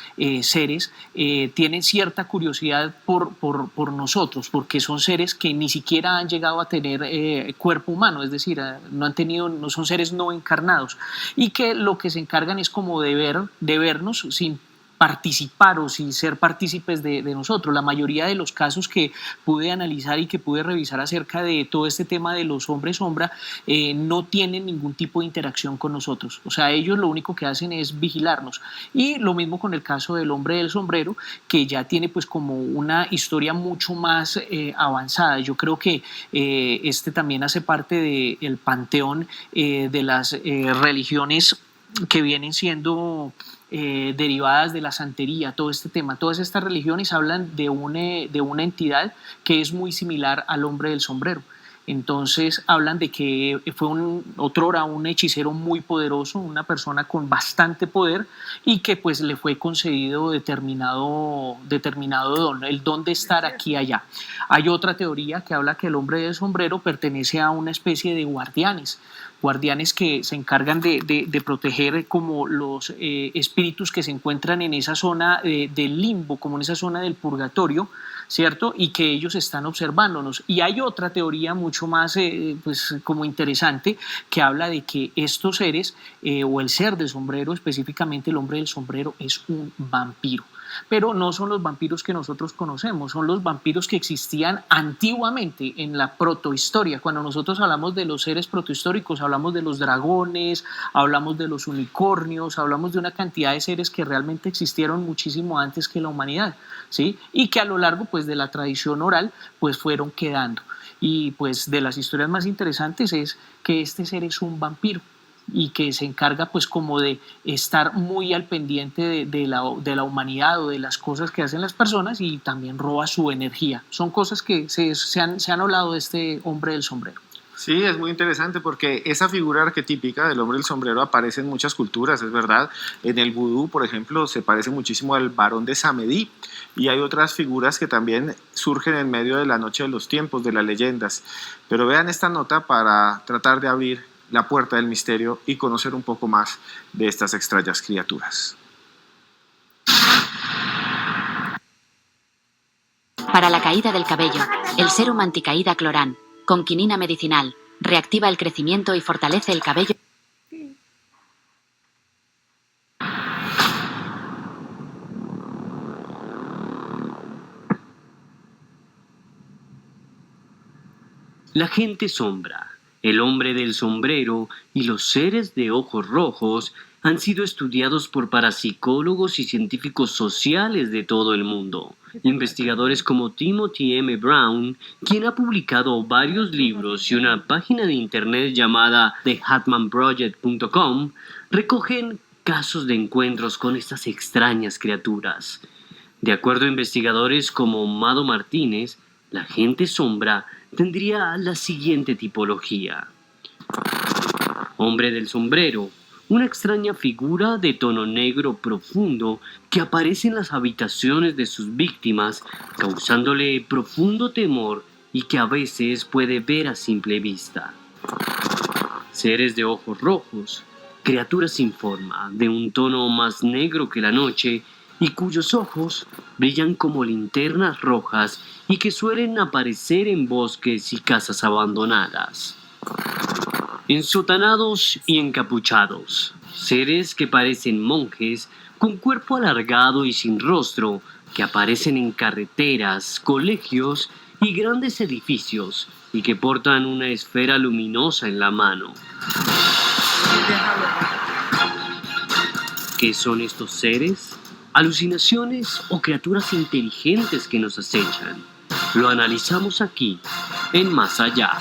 seres tienen cierta curiosidad por nosotros, porque son seres que ni siquiera han llegado a tener cuerpo humano, es decir, no son seres no encarnados, y que lo que se encargan es como de vernos sin participar o sin ser partícipes de nosotros. La mayoría de los casos que pude analizar y que pude revisar acerca de todo este tema de los hombres sombra no tienen ningún tipo de interacción con nosotros. O sea, ellos lo único que hacen es vigilarnos. Y lo mismo con el caso del hombre del sombrero, que ya tiene pues como una historia mucho más avanzada. Yo creo que este también hace parte del panteón de las religiones que vienen siendo derivadas de la santería, todo este tema. Todas estas religiones hablan de una entidad que es muy similar al hombre del sombrero. Entonces hablan de que fue otrora un hechicero muy poderoso, una persona con bastante poder, y que pues le fue concedido determinado don, el don de estar aquí y allá. Hay otra teoría que habla que el hombre del sombrero pertenece a una especie de guardianes que se encargan de proteger como los espíritus que se encuentran en esa zona del limbo, como en esa zona del purgatorio, ¿cierto? Y que ellos están observándonos. Y hay otra teoría mucho más pues como interesante, que habla de que estos seres o el ser del sombrero, específicamente el hombre del sombrero, es un vampiro. pero no son los vampiros que nosotros conocemos, son los vampiros que existían antiguamente en la protohistoria. Cuando nosotros hablamos de los seres protohistóricos, hablamos de los dragones, hablamos de los unicornios, hablamos de una cantidad de seres que realmente existieron muchísimo antes que la humanidad, ¿sí? Y que a lo largo pues, de la tradición oral pues, fueron quedando. Y pues de las historias más interesantes es que este ser es un vampiro y que se encarga pues como de estar muy al pendiente de la humanidad o de las cosas que hacen las personas y también roba su energía. Son cosas que se han hablado de este hombre del sombrero. Sí, es muy interesante porque esa figura arquetípica del hombre del sombrero aparece en muchas culturas, es verdad. En el vudú, por ejemplo, se parece muchísimo al varón de Samedi, y hay otras figuras que también surgen en medio de la noche de los tiempos, de las leyendas. Pero vean esta nota para tratar de abrir la puerta del misterio y conocer un poco más de estas extrañas criaturas. Para la caída del cabello, el serum anticaída Cloran, con quinina medicinal, reactiva el crecimiento y fortalece el cabello. La gente sombra, el hombre del sombrero y los seres de ojos rojos han sido estudiados por parapsicólogos y científicos sociales de todo el mundo. Investigadores como Timothy M. Brown, quien ha publicado varios libros y una página de internet llamada thehatmanproject.com, recogen casos de encuentros con estas extrañas criaturas. De acuerdo a investigadores como Mado Martínez, la gente sombra tendría la siguiente tipología. Hombre del sombrero, una extraña figura de tono negro profundo que aparece en las habitaciones de sus víctimas, causándole profundo temor y que a veces puede ver a simple vista. Seres de ojos rojos, criaturas sin forma, de un tono más negro que la noche y cuyos ojos brillan como linternas rojas y que suelen aparecer en bosques y casas abandonadas. Ensotanados y encapuchados, seres que parecen monjes con cuerpo alargado y sin rostro, que aparecen en carreteras, colegios y grandes edificios y que portan una esfera luminosa en la mano. ¿Qué son estos seres? ¿Alucinaciones o criaturas inteligentes que nos acechan? Lo analizamos aquí, en Más Allá.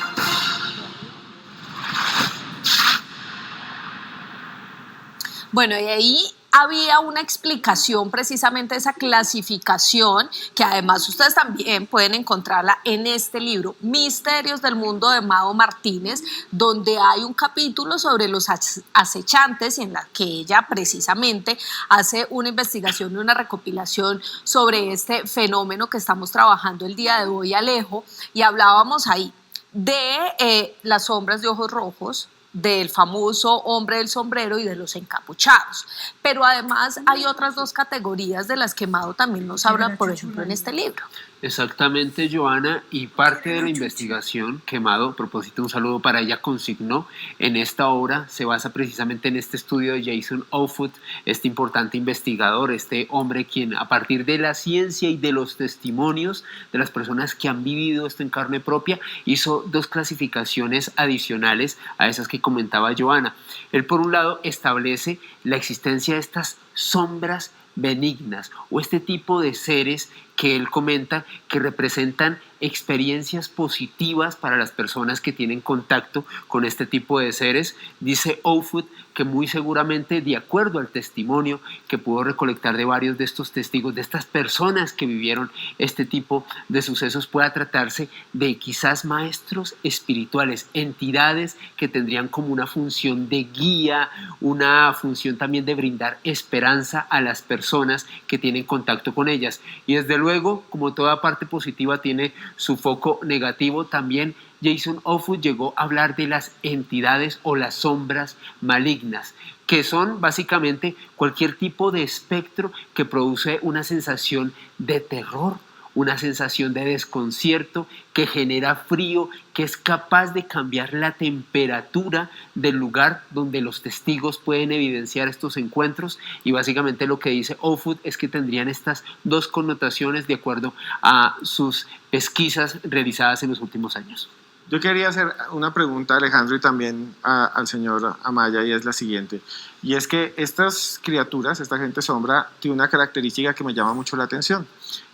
Bueno, y ahí había una explicación precisamente de esa clasificación, que además ustedes también pueden encontrarla en este libro, Misterios del Mundo de Mado Martínez, donde hay un capítulo sobre los acechantes y en la que ella precisamente hace una investigación y una recopilación sobre este fenómeno que estamos trabajando el día de hoy, Alejo, y hablábamos ahí de las sombras de ojos rojos, del famoso hombre del sombrero y de los encapuchados. Pero además hay otras dos categorías de las que Mado también nos habla, por ejemplo, en este libro. Exactamente, Joana, y parte de la investigación que Mado, a propósito, un saludo para ella, consignó en esta obra se basa precisamente en este estudio de Jason Offutt, este importante investigador, este hombre quien a partir de la ciencia y de los testimonios de las personas que han vivido esto en carne propia, hizo dos clasificaciones adicionales a esas que comentaba Joana. Él, por un lado, establece la existencia de estas sombras benignas o este tipo de seres que él comenta que representan experiencias positivas para las personas que tienen contacto con este tipo de seres. Dice Offutt que muy seguramente, de acuerdo al testimonio que pudo recolectar de varios de estos testigos, de estas personas que vivieron este tipo de sucesos, pueda tratarse de quizás maestros espirituales, entidades que tendrían como una función de guía, una función también de brindar esperanza a las personas que tienen contacto con ellas. Y desde luego, como toda parte positiva tiene su foco negativo, también Jason Offutt llegó a hablar de las entidades o las sombras malignas, que son básicamente cualquier tipo de espectro que produce una sensación de terror una sensación de desconcierto, que genera frío, que es capaz de cambiar la temperatura del lugar donde los testigos pueden evidenciar estos encuentros. Y básicamente lo que dice Offutt es que tendrían estas dos connotaciones de acuerdo a sus pesquisas realizadas en los últimos años. Yo quería hacer una pregunta a Alejandro y también al señor Amaya, y es la siguiente. Y es que estas criaturas, esta gente sombra, tiene una característica que me llama mucho la atención.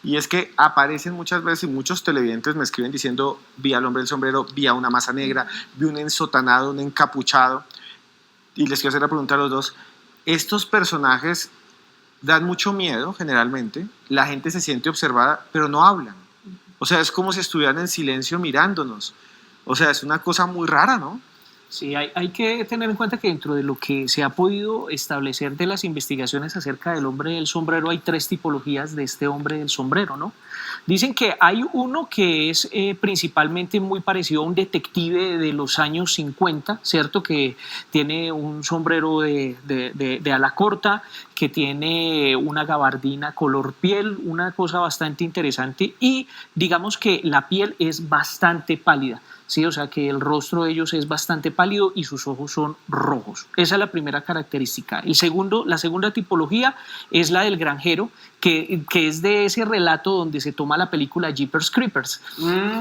Y es que aparecen muchas veces, y muchos televidentes me escriben diciendo: vi al hombre del sombrero, vi a una masa negra, vi un ensotanado, un encapuchado. Y les quiero hacer la pregunta a los dos. Estos personajes dan mucho miedo, generalmente. La gente se siente observada, pero no hablan. O sea, es como si estuvieran en silencio mirándonos. O sea, es una cosa muy rara, ¿no? Sí, hay que tener en cuenta que dentro de lo que se ha podido establecer de las investigaciones acerca del hombre del sombrero, hay 3 tipologías de este hombre del sombrero, ¿no? Dicen que hay uno que es principalmente muy parecido a un detective de los años 50, ¿cierto? Que tiene un sombrero de ala corta, que tiene una gabardina color piel, una cosa bastante interesante, y digamos que la piel es bastante pálida. Sí, o sea que el rostro de ellos es bastante pálido y sus ojos son rojos. Esa es la primera característica. La segunda tipología es la del granjero, que es de ese relato donde se toma la película Jeepers Creepers.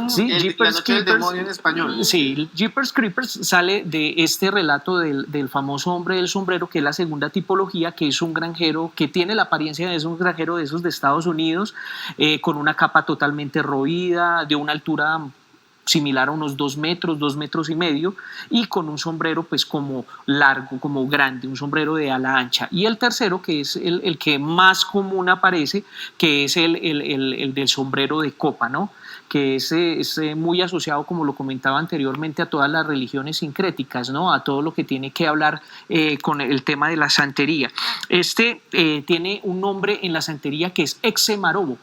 ¿Sí? La noche del demonio en español. Sí, Jeepers Creepers sale de este relato del famoso hombre del sombrero, que es la segunda tipología, que es un granjero que tiene la apariencia de un granjero de esos de Estados Unidos, con una capa totalmente roída, de una altura similar a unos 2 metros, 2 metros y medio, y con un sombrero pues como largo, como grande, un sombrero de ala ancha. Y el tercero, que es el que más común aparece, que es el del sombrero de copa, ¿no? Que es muy asociado, como lo comentaba anteriormente, a todas las religiones sincréticas, ¿no? A todo lo que tiene que hablar con el tema de la santería. Tiene un nombre en la santería que es Exemarobo.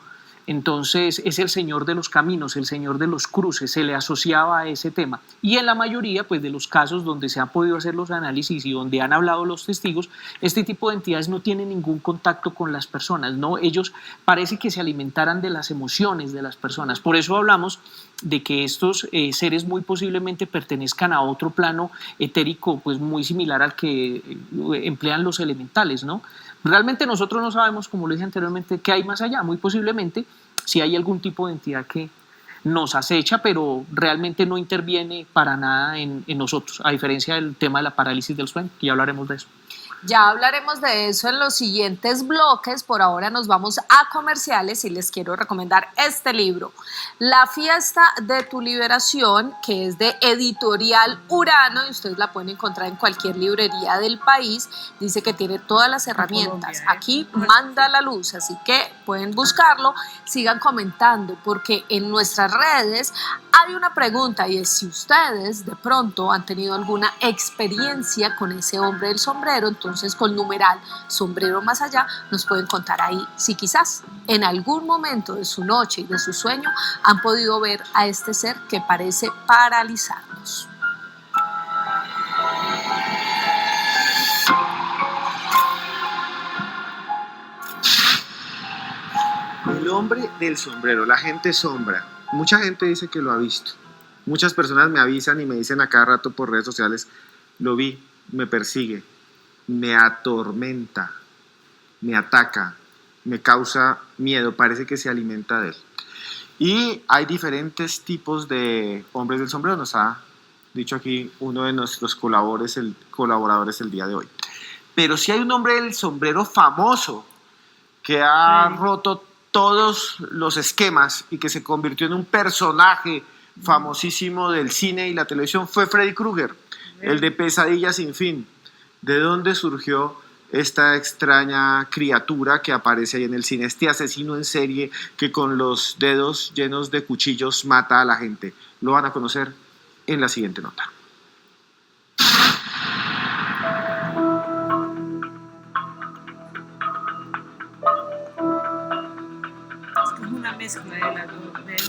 Entonces es el señor de los caminos, el señor de los cruces, se le asociaba a ese tema. Y en la mayoría pues, de los casos donde se han podido hacer los análisis y donde han hablado los testigos, este tipo de entidades no tienen ningún contacto con las personas, ¿no? Ellos parece que se alimentaran de las emociones de las personas. Por eso hablamos de que estos seres muy posiblemente pertenezcan a otro plano etérico pues muy similar al que emplean los elementales, ¿no? Realmente nosotros no sabemos, como lo dije anteriormente, qué hay más allá. Muy posiblemente si hay algún tipo de entidad que nos acecha, pero realmente no interviene para nada en nosotros, a diferencia del tema de la parálisis del sueño, que ya hablaremos de eso. Ya hablaremos de eso en los siguientes bloques. Por ahora nos vamos a comerciales y les quiero recomendar este libro, La fiesta de tu liberación, que es de Editorial Urano, y ustedes la pueden encontrar en cualquier librería del país. Dice que tiene todas las herramientas. Aquí manda la luz, así que pueden buscarlo. Sigan comentando, porque en nuestras redes hay una pregunta, y es si ustedes de pronto han tenido alguna experiencia con ese hombre del sombrero. Entonces con numeral sombrero más allá nos pueden contar ahí si quizás en algún momento de su noche y de su sueño han podido ver a este ser que parece paralizarnos. El hombre del sombrero, la gente sombra. Mucha gente dice que lo ha visto. Muchas personas me avisan y me dicen a cada rato por redes sociales: lo vi, me persigue, me atormenta, me ataca, me causa miedo, parece que se alimenta de él. Y hay diferentes tipos de hombres del sombrero, nos ha dicho aquí uno de nuestros colaboradores el día de hoy. Pero sí hay un hombre del sombrero famoso que ha roto todos los esquemas y que se convirtió en un personaje famosísimo del cine y la televisión. Fue Freddy Krueger, el de Pesadilla sin fin. ¿De dónde surgió esta extraña criatura que aparece ahí en el cine? Este asesino en serie que con los dedos llenos de cuchillos mata a la gente. Lo van a conocer en la siguiente nota.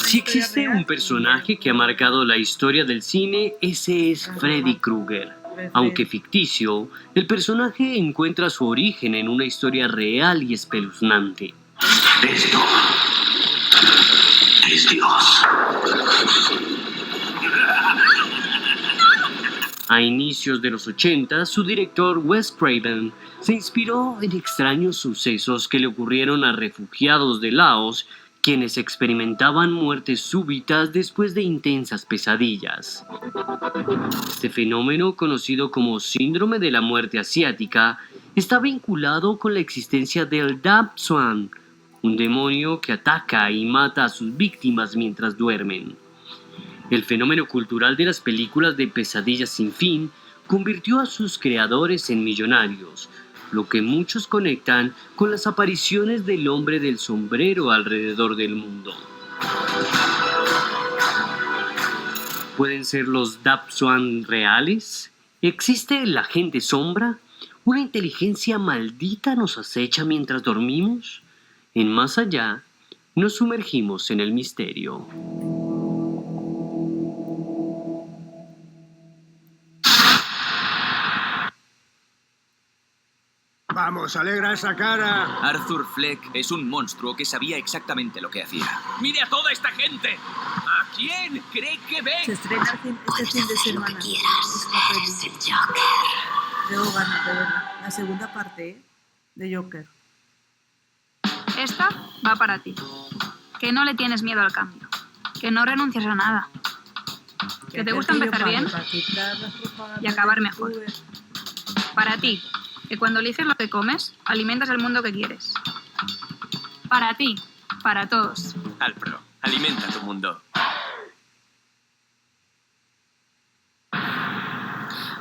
Si existe un personaje que ha marcado la historia del cine, ese es Freddy Krueger. Aunque ficticio, el personaje encuentra su origen en una historia real y espeluznante. Esto es Dios. A inicios de los 80, su director Wes Craven se inspiró en extraños sucesos que le ocurrieron a refugiados de Laos, quienes experimentaban muertes súbitas después de intensas pesadillas. Este fenómeno, conocido como síndrome de la muerte asiática, está vinculado con la existencia del Dap Swan, un demonio que ataca y mata a sus víctimas mientras duermen. El fenómeno cultural de las películas de pesadillas sin fin convirtió a sus creadores en millonarios, lo que muchos conectan con las apariciones del hombre del sombrero alrededor del mundo. ¿Pueden ser los Dap Swan reales? ¿Existe el agente sombra? ¿Una inteligencia maldita nos acecha mientras dormimos? En Más Allá, nos sumergimos en el misterio. Vamos, alegra esa cara. Arthur Fleck es un monstruo que sabía exactamente lo que hacía. ¡Mire a toda esta gente! ¿A quién cree que ve? Se estrena este fin de semana. Eres el Joker. Debo ganar, de verdad. La segunda parte de Joker. Esta va para ti. Que no le tienes miedo al cambio. Que no renuncias a nada. Que te gusta empezar bien y acabar mejor. Para ti, que cuando eliges lo que comes, alimentas el mundo que quieres. Para ti, para todos. Alpro, alimenta tu mundo.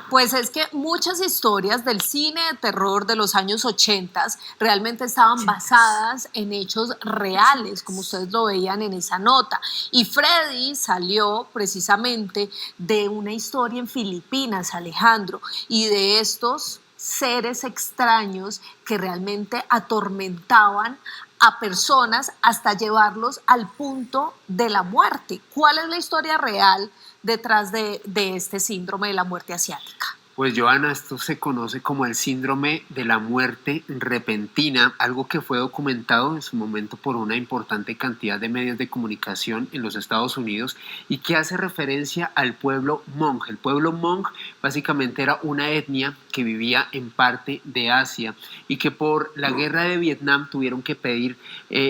Pues es que muchas historias del cine de terror de los años 80 realmente estaban basadas en hechos reales, como ustedes lo veían en esa nota. Y Freddy salió precisamente de una historia en Filipinas, Alejandro, y de estos seres extraños que realmente atormentaban a personas hasta llevarlos al punto de la muerte. ¿Cuál es la historia real detrás de este síndrome de la muerte asiática? Pues Joana, esto se conoce como el síndrome de la muerte repentina, algo que fue documentado en su momento por una importante cantidad de medios de comunicación en los Estados Unidos y que hace referencia al pueblo Hmong. El pueblo Hmong básicamente era una etnia que vivía en parte de Asia y que por la guerra de Vietnam tuvieron que pedir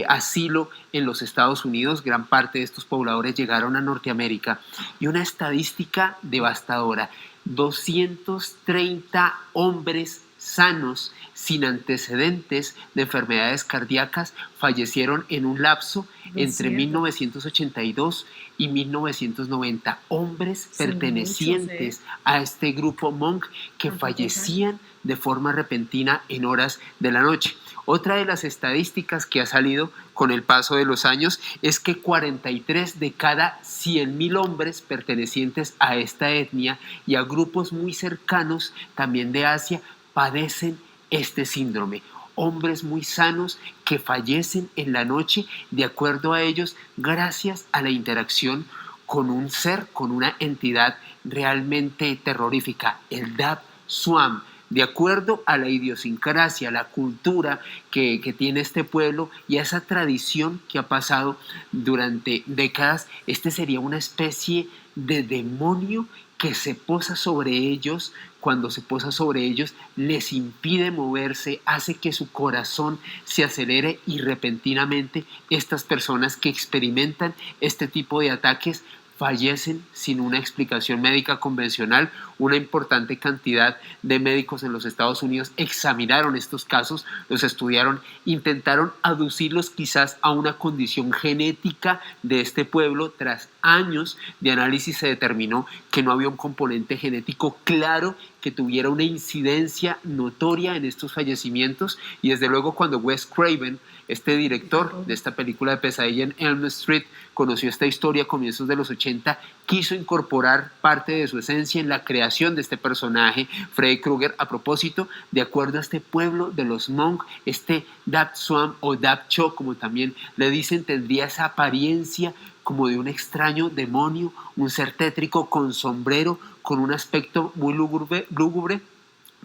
asilo en los Estados Unidos. Gran parte de estos pobladores llegaron a Norteamérica y una estadística devastadora: 230 hombres sanos, sin antecedentes de enfermedades cardíacas, fallecieron en un lapso entre 1982 y 1990. Hombres pertenecientes a este grupo Hmong que fallecían de forma repentina en horas de la noche. Otra de las estadísticas que ha salido con el paso de los años es que 43 de cada 100.000 hombres pertenecientes a esta etnia y a grupos muy cercanos también de Asia padecen este síndrome. Hombres muy sanos que fallecen en la noche, de acuerdo a ellos, gracias a la interacción con un ser, con una entidad realmente terrorífica, el Dap Swan. De acuerdo a la idiosincrasia, la cultura que tiene este pueblo y a esa tradición que ha pasado durante décadas, este sería una especie de demonio que se posa sobre ellos. Cuando se posa sobre ellos, les impide moverse, hace que su corazón se acelere y repentinamente estas personas que experimentan este tipo de ataques fallecen sin una explicación médica convencional. Una importante cantidad de médicos en los Estados Unidos examinaron estos casos, los estudiaron, intentaron aducirlos quizás a una condición genética de este pueblo. Tras años de análisis se determinó que no había un componente genético claro que tuviera una incidencia notoria en estos fallecimientos, y desde luego cuando Wes Craven, este director de esta película de Pesadilla en Elm Street, conoció esta historia a comienzos de los 80, quiso incorporar parte de su esencia en la creación de este personaje, Freddy Krueger. A propósito, de acuerdo a este pueblo de los Hmong, este Dap Swan o Dap Cho, como también le dicen, tendría esa apariencia como de un extraño demonio, un ser tétrico con sombrero, con un aspecto muy lúgubre,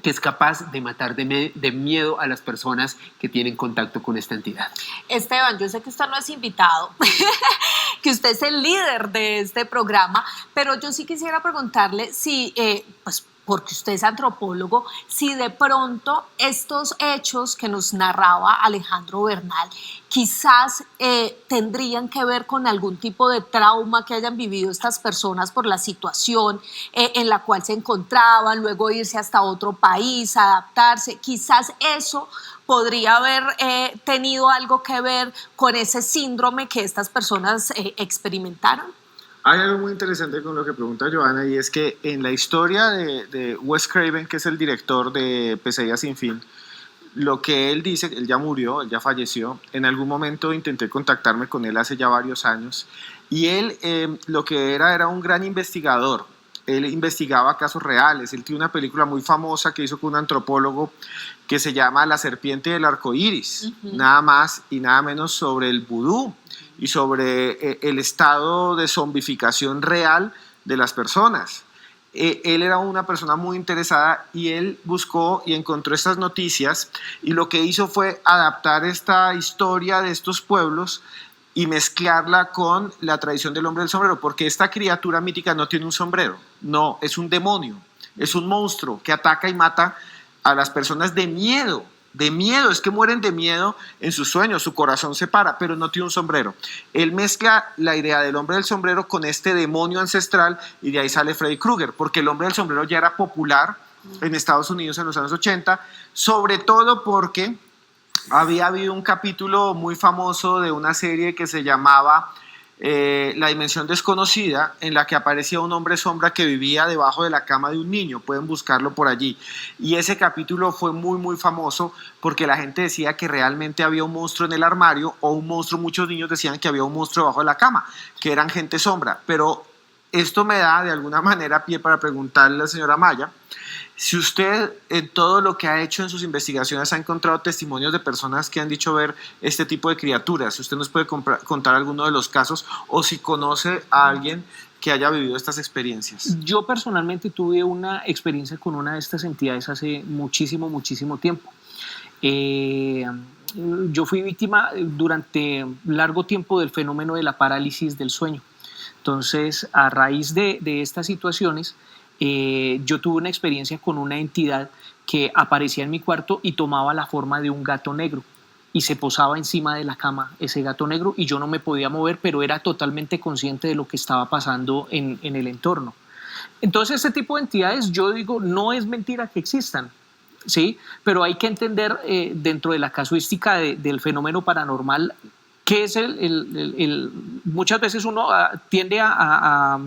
que es capaz de matar de miedo a las personas que tienen contacto con esta entidad. Esteban, yo sé que usted no es invitado que usted es el líder de este programa, pero yo sí quisiera preguntarle si, pues porque usted es antropólogo, si de pronto estos hechos que nos narraba Alejandro Bernal quizás tendrían que ver con algún tipo de trauma que hayan vivido estas personas por la situación en la cual se encontraban, luego irse hasta otro país, adaptarse, quizás eso podría haber tenido algo que ver con ese síndrome que estas personas experimentaron. Hay algo muy interesante con lo que pregunta Joana, y es que en la historia de Wes Craven, que es el director de Pesadilla sin fin, lo que él dice, él ya murió, él ya falleció, en algún momento intenté contactarme con él hace ya varios años, y él lo que era un gran investigador. Él investigaba casos reales. Él tiene una película muy famosa que hizo con un antropólogo que se llama La serpiente del arco iris, nada más y nada menos sobre el vudú y sobre el estado de zombificación real de las personas. Él era una persona muy interesada y él buscó y encontró estas noticias, y lo que hizo fue adaptar esta historia de estos pueblos y mezclarla con la tradición del hombre del sombrero, porque esta criatura mítica no tiene un sombrero, no, es un demonio, es un monstruo que ataca y mata a las personas de miedo, es que mueren de miedo en sus sueños, su corazón se para, pero no tiene un sombrero. Él mezcla la idea del hombre del sombrero con este demonio ancestral, y de ahí sale Freddy Krueger, porque el hombre del sombrero ya era popular en Estados Unidos en los años 80, sobre todo porque había habido un capítulo muy famoso de una serie que se llamaba La Dimensión Desconocida, en la que aparecía un hombre sombra que vivía debajo de la cama de un niño. Pueden buscarlo por allí. Y ese capítulo fue muy, muy famoso porque la gente decía que realmente había un monstruo en el armario, o un monstruo, muchos niños decían que había un monstruo debajo de la cama, que eran gente sombra. Pero esto me da de alguna manera pie para preguntarle a la señora Maya, si usted en todo lo que ha hecho en sus investigaciones ha encontrado testimonios de personas que han dicho ver este tipo de criaturas, si usted nos puede contar alguno de los casos, o si conoce a alguien que haya vivido estas experiencias. Yo personalmente tuve una experiencia con una de estas entidades hace muchísimo, muchísimo tiempo. Yo fui víctima durante largo tiempo del fenómeno de la parálisis del sueño. Entonces, a raíz de estas situaciones, yo tuve una experiencia con una entidad que aparecía en mi cuarto y tomaba la forma de un gato negro, y se posaba encima de la cama ese gato negro, y yo no me podía mover, pero era totalmente consciente de lo que estaba pasando en el entorno. Entonces, este tipo de entidades, yo digo, no es mentira que existan, ¿sí? Pero hay que entender dentro de la casuística del fenómeno paranormal que es muchas veces uno tiende a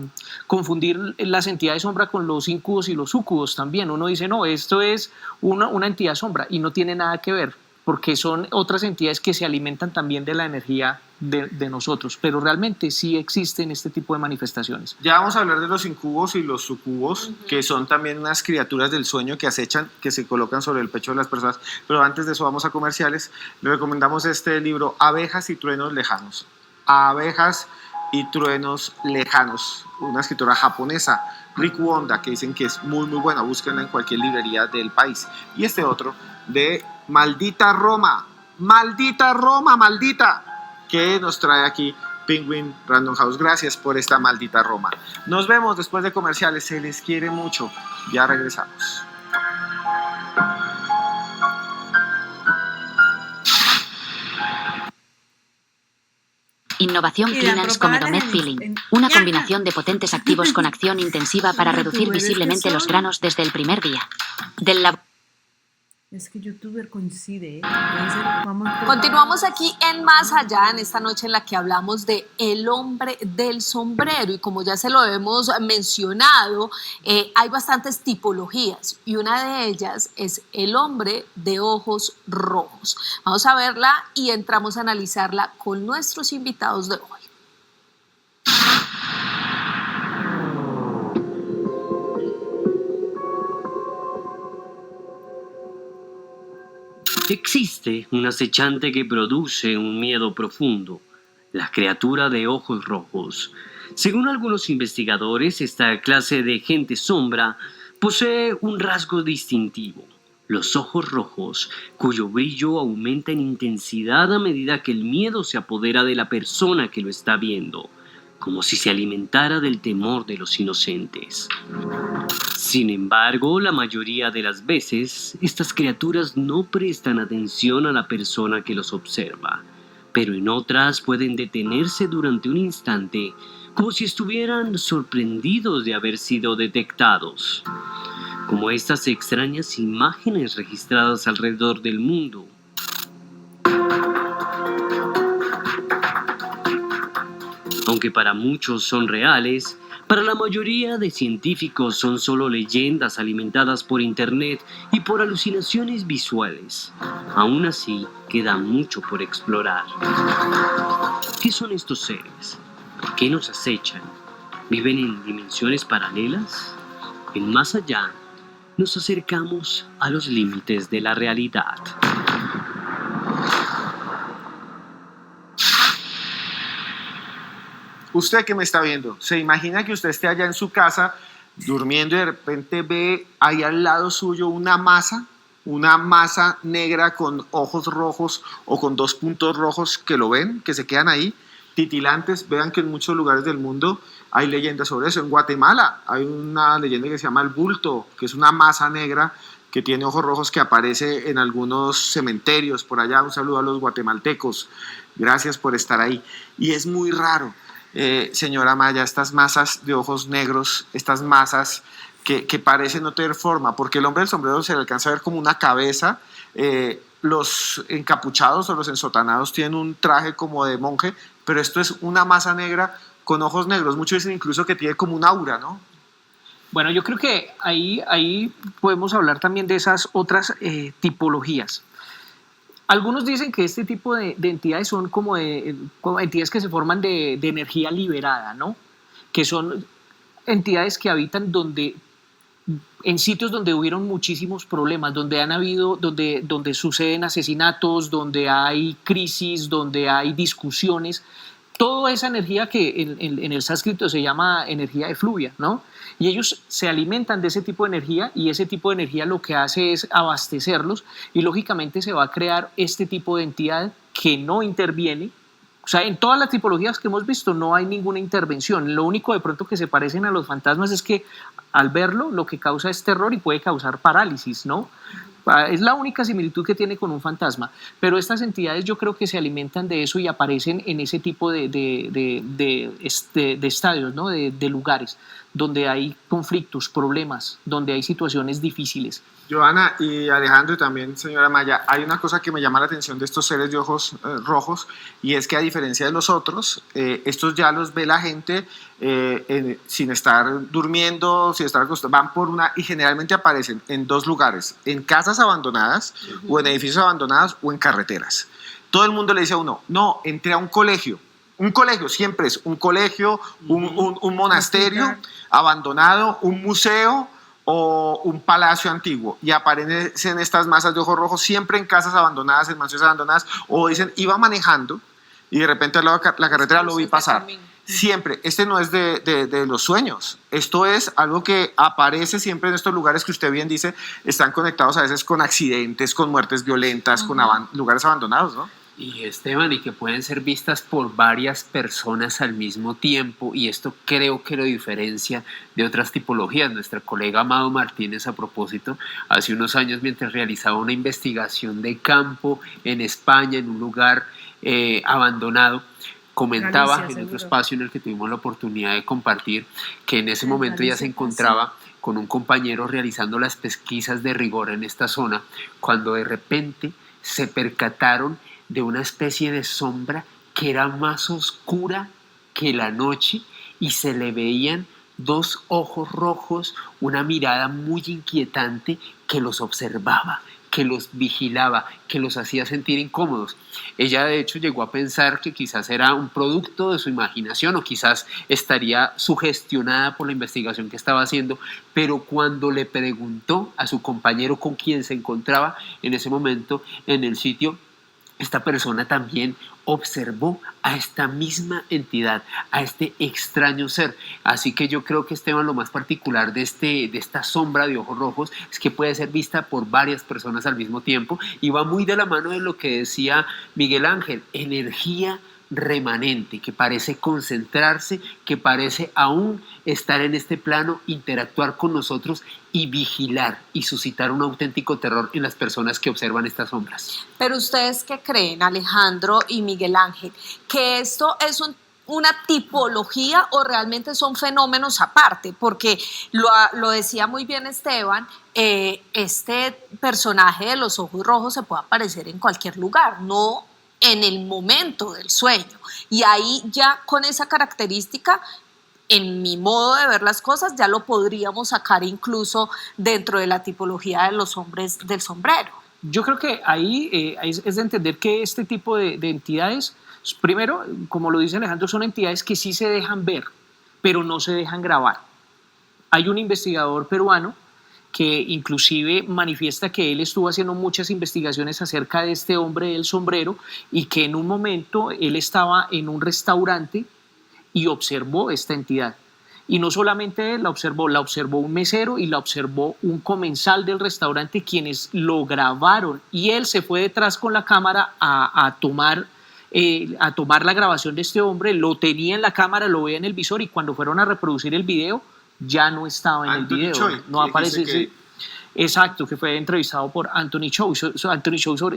confundir las entidades sombra con los incubos y los súcubos también. Uno dice, no, esto es una entidad sombra, y no tiene nada que ver, porque son otras entidades que se alimentan también de la energía de nosotros, pero realmente sí existen este tipo de manifestaciones. Ya vamos a hablar de los incubos y los sucubos, que son también unas criaturas del sueño que acechan, que se colocan sobre el pecho de las personas, pero antes de eso vamos a comerciales. Le recomendamos este libro, Abejas y Truenos Lejanos. Abejas y Truenos Lejanos, una escritora japonesa, Riku Honda, que dicen que es muy muy buena, búsquenla en cualquier librería del país. Y este otro de Maldita Roma, maldita, que nos trae aquí Penguin Random House. Gracias por esta Maldita Roma. Nos vemos después de comerciales, se les quiere mucho, ya regresamos. Innovación Cleanance Comedomed Peeling. Una combinación de potentes activos con acción intensiva para reducir visiblemente los granos desde el primer día. Del Es que YouTuber coincide. Continuamos aquí en Más Allá, en esta noche en la que hablamos de el hombre del sombrero, y como ya se lo hemos mencionado, hay bastantes tipologías, y una de ellas es el hombre de ojos rojos. Vamos a verla y entramos a analizarla con nuestros invitados de hoy. Existe un acechante que produce un miedo profundo, la criatura de ojos rojos. Según algunos investigadores, esta clase de gente sombra posee un rasgo distintivo, los ojos rojos, cuyo brillo aumenta en intensidad a medida que el miedo se apodera de la persona que lo está viendo. como si se alimentara del temor de los inocentes. Sin embargo, la mayoría de las veces, estas criaturas no prestan atención a la persona que los observa, pero en otras pueden detenerse durante un instante, como si estuvieran sorprendidos de haber sido detectados, como estas extrañas imágenes registradas alrededor del mundo. Aunque para muchos son reales, para la mayoría de científicos son solo leyendas alimentadas por internet y por alucinaciones visuales. Aún así, queda mucho por explorar. ¿Qué son estos seres? ¿Por qué nos acechan? ¿Viven en dimensiones paralelas? En Más Allá, nos acercamos a los límites de la realidad. Usted que me está viendo, ¿se imagina que usted esté allá en su casa durmiendo y de repente ve ahí al lado suyo una masa negra con ojos rojos o con 2 puntos rojos que lo ven, que se quedan ahí titilantes? Vean que en muchos lugares del mundo hay leyendas sobre eso. En Guatemala hay una leyenda que se llama el bulto, que es una masa negra que tiene ojos rojos que aparece en algunos cementerios por allá. Un saludo a los guatemaltecos, gracias por estar ahí. Y es muy raro. Señora Maya, estas masas de ojos negros, estas masas que parecen no tener forma, porque el hombre del sombrero se le alcanza a ver como una cabeza, los encapuchados o los ensotanados tienen un traje como de monje, pero esto es una masa negra con ojos negros. Muchos dicen incluso que tiene como un aura, ¿no? Bueno, yo creo que ahí podemos hablar también de esas otras tipologías. Algunos dicen que este tipo de entidades son como entidades que se forman de energía liberada, ¿no? Que son entidades que habitan en sitios donde hubieron muchísimos problemas, donde suceden asesinatos, donde hay crisis, donde hay discusiones. Toda esa energía que en el sánscrito se llama energía efluvia, ¿no? Y ellos se alimentan de ese tipo de energía y ese tipo de energía lo que hace es abastecerlos y lógicamente se va a crear este tipo de entidad que no interviene. O sea, en todas las tipologías que hemos visto no hay ninguna intervención. Lo único de pronto que se parecen a los fantasmas es que al verlo lo que causa es terror y puede causar parálisis, ¿no? Es la única similitud que tiene con un fantasma, pero estas entidades yo creo que se alimentan de eso y aparecen en ese tipo de estadios, ¿no? de lugares donde hay conflictos, problemas, donde hay situaciones difíciles. Joana y Alejandro y también señora Maya, hay una cosa que me llama la atención de estos seres de ojos rojos, y es que a diferencia de los otros, estos ya los ve la gente sin estar durmiendo, sin estar acostados, van por y generalmente aparecen en 2 lugares, en casas abandonadas o en edificios abandonados o en carreteras. Todo el mundo le dice a uno, no, entré a un colegio. Un colegio siempre es un colegio, un monasterio abandonado, un museo o un palacio antiguo, y aparecen estas masas de ojos rojos siempre en casas abandonadas, en mansiones abandonadas, o dicen, iba manejando y de repente al lado de la carretera lo vi pasar. Siempre, no es de los sueños, esto es algo que aparece siempre en estos lugares que usted bien dice, están conectados a veces con accidentes, con muertes violentas, con lugares abandonados, ¿no? Y Esteban, y que pueden ser vistas por varias personas al mismo tiempo, y esto creo que lo diferencia de otras tipologías. Nuestra colega Amado Martínez, a propósito, hace unos años, mientras realizaba una investigación de campo en España, en un lugar abandonado, comentaba en otro espacio en el que tuvimos la oportunidad de compartir que en ese momento ella se encontraba con un compañero realizando las pesquisas de rigor en esta zona, cuando de repente se percataron de una especie de sombra que era más oscura que la noche y se le veían 2 ojos rojos, una mirada muy inquietante que los observaba, que los vigilaba, que los hacía sentir incómodos. Ella de hecho llegó a pensar que quizás era un producto de su imaginación o quizás estaría sugestionada por la investigación que estaba haciendo, pero cuando le preguntó a su compañero con quien se encontraba en ese momento en el sitio, esta persona también observó a esta misma entidad, a este extraño ser. Así que yo creo que, Esteban, lo más particular de esta sombra de ojos rojos es que puede ser vista por varias personas al mismo tiempo y va muy de la mano de lo que decía Miguel Ángel, energía remanente, que parece concentrarse, que parece aún estar en este plano, interactuar con nosotros y vigilar y suscitar un auténtico terror en las personas que observan estas sombras. Pero ustedes qué creen, Alejandro y Miguel Ángel, que esto es una tipología o realmente son fenómenos aparte, porque lo decía muy bien Esteban, este personaje de los ojos rojos se puede aparecer en cualquier lugar, no en el momento del sueño, y ahí ya con esa característica, en mi modo de ver las cosas, ya lo podríamos sacar incluso dentro de la tipología de los hombres del sombrero. Yo creo que ahí es de entender que este tipo de entidades, primero, como lo dice Alejandro, son entidades que sí se dejan ver, pero no se dejan grabar. Hay un investigador peruano que inclusive manifiesta que él estuvo haciendo muchas investigaciones acerca de este hombre del sombrero y que en un momento él estaba en un restaurante y observó esta entidad. Y no solamente él la observó un mesero y la observó un comensal del restaurante, quienes lo grabaron, y él se fue detrás con la cámara a tomar la grabación de este hombre, lo tenía en la cámara, lo veía en el visor, y cuando fueron a reproducir el video ya no estaba en Anthony el video, Choi, no aparece ese. Exacto, que fue entrevistado por Anthony Choi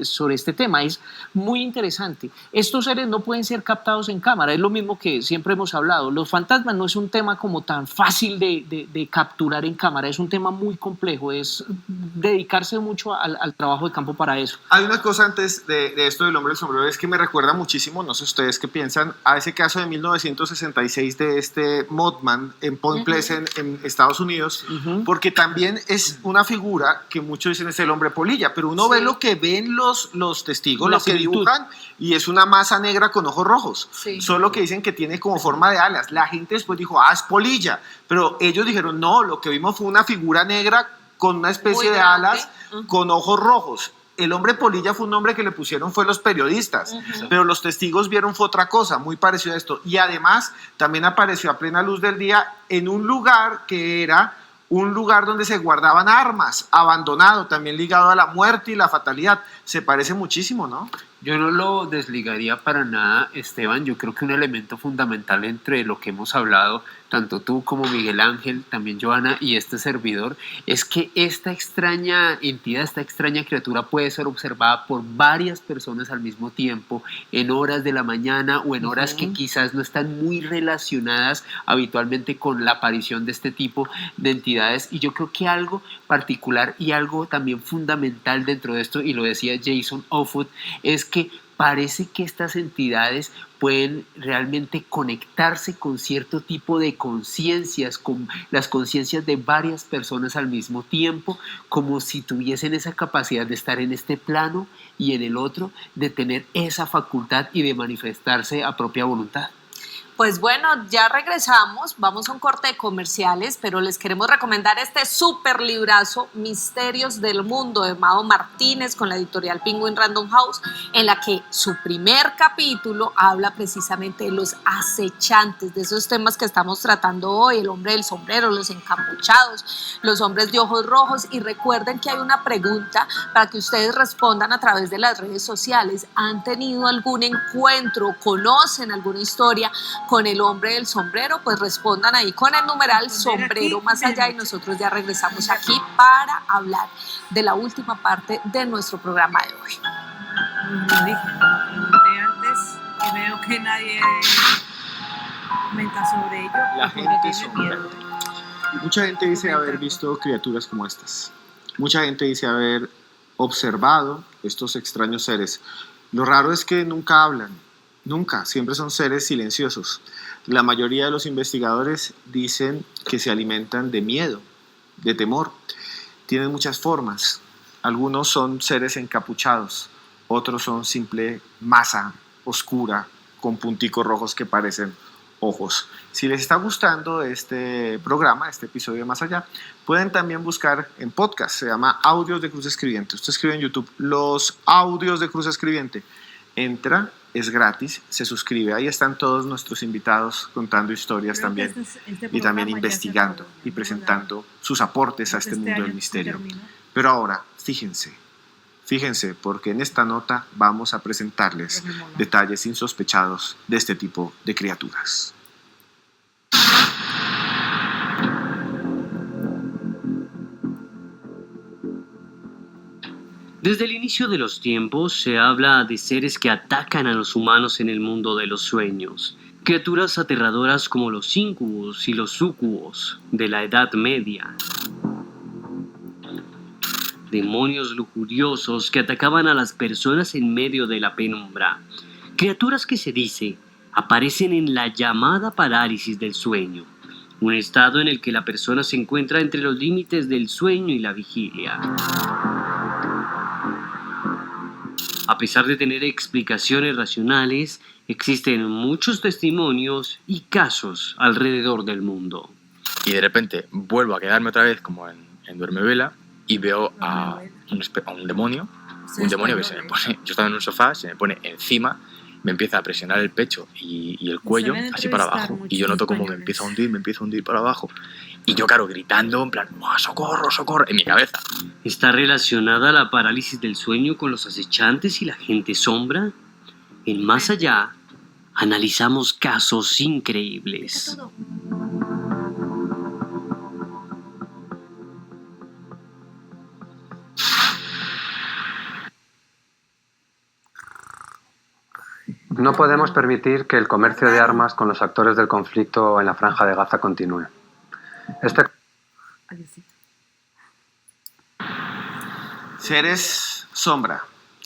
sobre este tema. Es muy interesante. Estos seres no pueden ser captados en cámara, es lo mismo que siempre hemos hablado. Los fantasmas no es un tema como tan fácil de capturar en cámara, es un tema muy complejo, es dedicarse mucho al trabajo de campo para eso. Hay una cosa antes de esto del hombre del sombrero, es que me recuerda muchísimo, no sé ustedes qué piensan, a ese caso de 1966 de este Mothman en Point Pleasant, en Estados Unidos, porque también es una figura que muchos dicen es el hombre polilla, pero uno ve lo que ven los testigos, lo que dibujan, y es una masa negra con ojos rojos, solo que dicen que tiene como forma de alas. La gente después dijo, es polilla, pero ellos dijeron, no, lo que vimos fue una figura negra con una especie de alas con ojos rojos. El hombre polilla fue un nombre que le pusieron fue los periodistas, pero los testigos vieron fue otra cosa, muy parecido a esto, y además también apareció a plena luz del día en un lugar que era un lugar donde se guardaban armas, abandonado, también ligado a la muerte y la fatalidad. Se parece muchísimo, ¿no? Yo no lo desligaría para nada, Esteban. Yo creo que un elemento fundamental entre lo que hemos hablado, tanto tú como Miguel Ángel, también Joana y este servidor, es que esta extraña entidad, esta extraña criatura puede ser observada por varias personas al mismo tiempo, en horas de la mañana o en horas que quizás no están muy relacionadas habitualmente con la aparición de este tipo de entidades. Y yo creo que algo particular y algo también fundamental dentro de esto, y lo decía Jason Offutt, es que parece que estas entidades pueden realmente conectarse con cierto tipo de conciencias, con las conciencias de varias personas al mismo tiempo, como si tuviesen esa capacidad de estar en este plano y en el otro, de tener esa facultad y de manifestarse a propia voluntad. Pues bueno, ya regresamos, vamos a un corte de comerciales, pero les queremos recomendar este súper librazo, Misterios del Mundo, de Mado Martínez, con la editorial Penguin Random House, en la que su primer capítulo habla precisamente de los acechantes, de esos temas que estamos tratando hoy, el hombre del sombrero, los encapuchados, los hombres de ojos rojos. Y recuerden que hay una pregunta para que ustedes respondan a través de las redes sociales. ¿Han tenido algún encuentro, conocen alguna historia con el hombre del sombrero? Pues respondan ahí con el numeral sombrero más allá, y nosotros ya regresamos aquí para hablar de la última parte de nuestro programa de hoy. Lo dije, lo pregunté antes y veo que nadie comenta sobre ello. La gente sombrero. Mucha gente dice haber visto criaturas como estas. Mucha gente dice haber observado estos extraños seres. Lo raro es que nunca hablan. Nunca, siempre son seres silenciosos. La mayoría de los investigadores dicen que se alimentan de miedo, de temor. Tienen muchas formas. Algunos son seres encapuchados, otros son simple masa oscura con punticos rojos que parecen ojos. Si les está gustando este programa, este episodio de Más Allá, pueden también buscar en podcast, se llama Audios de Cruz Escribiente. Usted escribe en YouTube Los Audios de Cruz Escribiente. Entra, es gratis, se suscribe, ahí están todos nuestros invitados contando historias. Creo también y también investigando y presentando sus aportes a este mundo del misterio. Pero ahora, fíjense Fíjense, porque en esta nota vamos a presentarles detalles insospechados de este tipo de criaturas. Desde el inicio de los tiempos se habla de seres que atacan a los humanos en el mundo de los sueños. Criaturas aterradoras como los incubos y los súcubos de la Edad Media. Demonios lujuriosos que atacaban a las personas en medio de la penumbra. Criaturas que se dice aparecen en la llamada parálisis del sueño. Un estado en el que la persona se encuentra entre los límites del sueño y la vigilia. A pesar de tener explicaciones racionales, existen muchos testimonios y casos alrededor del mundo. Y de repente vuelvo a quedarme otra vez como en Duermevela y veo a un demonio, que se me pone, yo estaba en un sofá, se me pone encima, me empieza a presionar el pecho y el cuello así para abajo, y yo noto como me empieza a hundir para abajo, y yo claro gritando en plan, ¡socorro, socorro!, en mi cabeza. ¿Está relacionada la parálisis del sueño con los acechantes y la gente sombra? En Más Allá, analizamos casos increíbles. No podemos permitir que el comercio de armas con los actores del conflicto en la Franja de Gaza continúe. Seres sombra,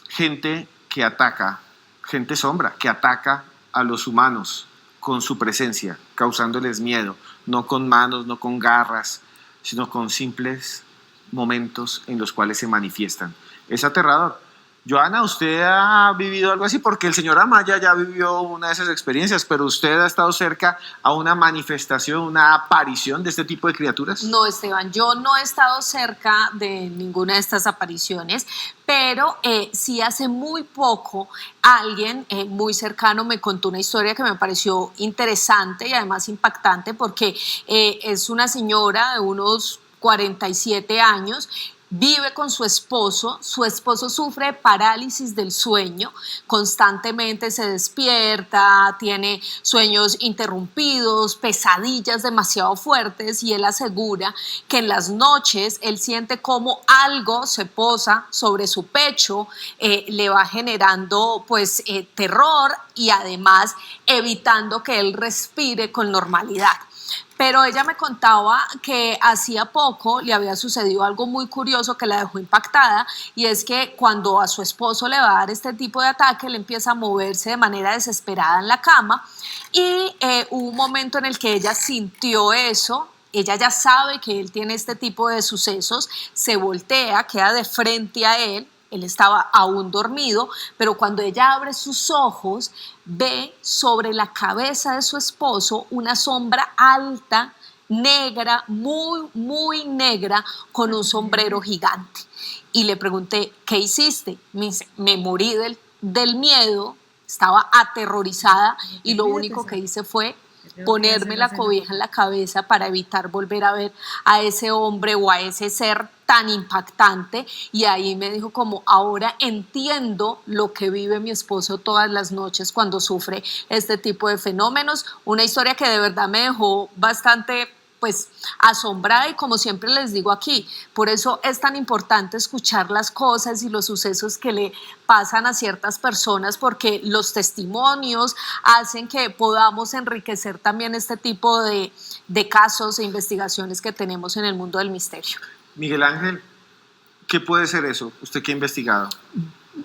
gente que ataca, gente sombra que ataca a los humanos con su presencia, causándoles miedo, no con manos, no con garras, sino con simples momentos en los cuales se manifiestan. Es aterrador. Joana, ¿usted ha vivido algo así? Porque el señor Amaya ya vivió una de esas experiencias, pero ¿usted ha estado cerca a una manifestación, una aparición de este tipo de criaturas? No, Esteban, yo no he estado cerca de ninguna de estas apariciones, pero sí hace muy poco alguien muy cercano me contó una historia que me pareció interesante y además impactante porque es una señora de unos 47 años. Vive con su esposo sufre de parálisis del sueño, constantemente se despierta, tiene sueños interrumpidos, pesadillas demasiado fuertes y él asegura que en las noches él siente como algo se posa sobre su pecho, le va generando pues terror y además evitando que él respire con normalidad. Pero ella me contaba que hacía poco le había sucedido algo muy curioso que la dejó impactada y es que cuando a su esposo le va a dar este tipo de ataque, él empieza a moverse de manera desesperada en la cama y hubo un momento en el que ella sintió eso. Ella ya sabe que él tiene este tipo de sucesos, se voltea, queda de frente a él. Él estaba aún dormido, pero cuando ella abre sus ojos, ve sobre la cabeza de su esposo una sombra alta, negra, muy, muy negra, con un sombrero gigante. Y le pregunté, ¿qué hiciste? Me dice, me morí del miedo, estaba aterrorizada y lo único que hice fue ponerme la cobija en la cabeza para evitar volver a ver a ese hombre o a ese ser tan impactante. Y ahí me dijo como ahora entiendo lo que vive mi esposo todas las noches cuando sufre este tipo de fenómenos. Una historia que de verdad me dejó bastante pues asombrada y como siempre les digo aquí, por eso es tan importante escuchar las cosas y los sucesos que le pasan a ciertas personas porque los testimonios hacen que podamos enriquecer también este tipo de casos e investigaciones que tenemos en el mundo del misterio. Miguel Ángel, ¿qué puede ser eso? ¿Usted qué ha investigado?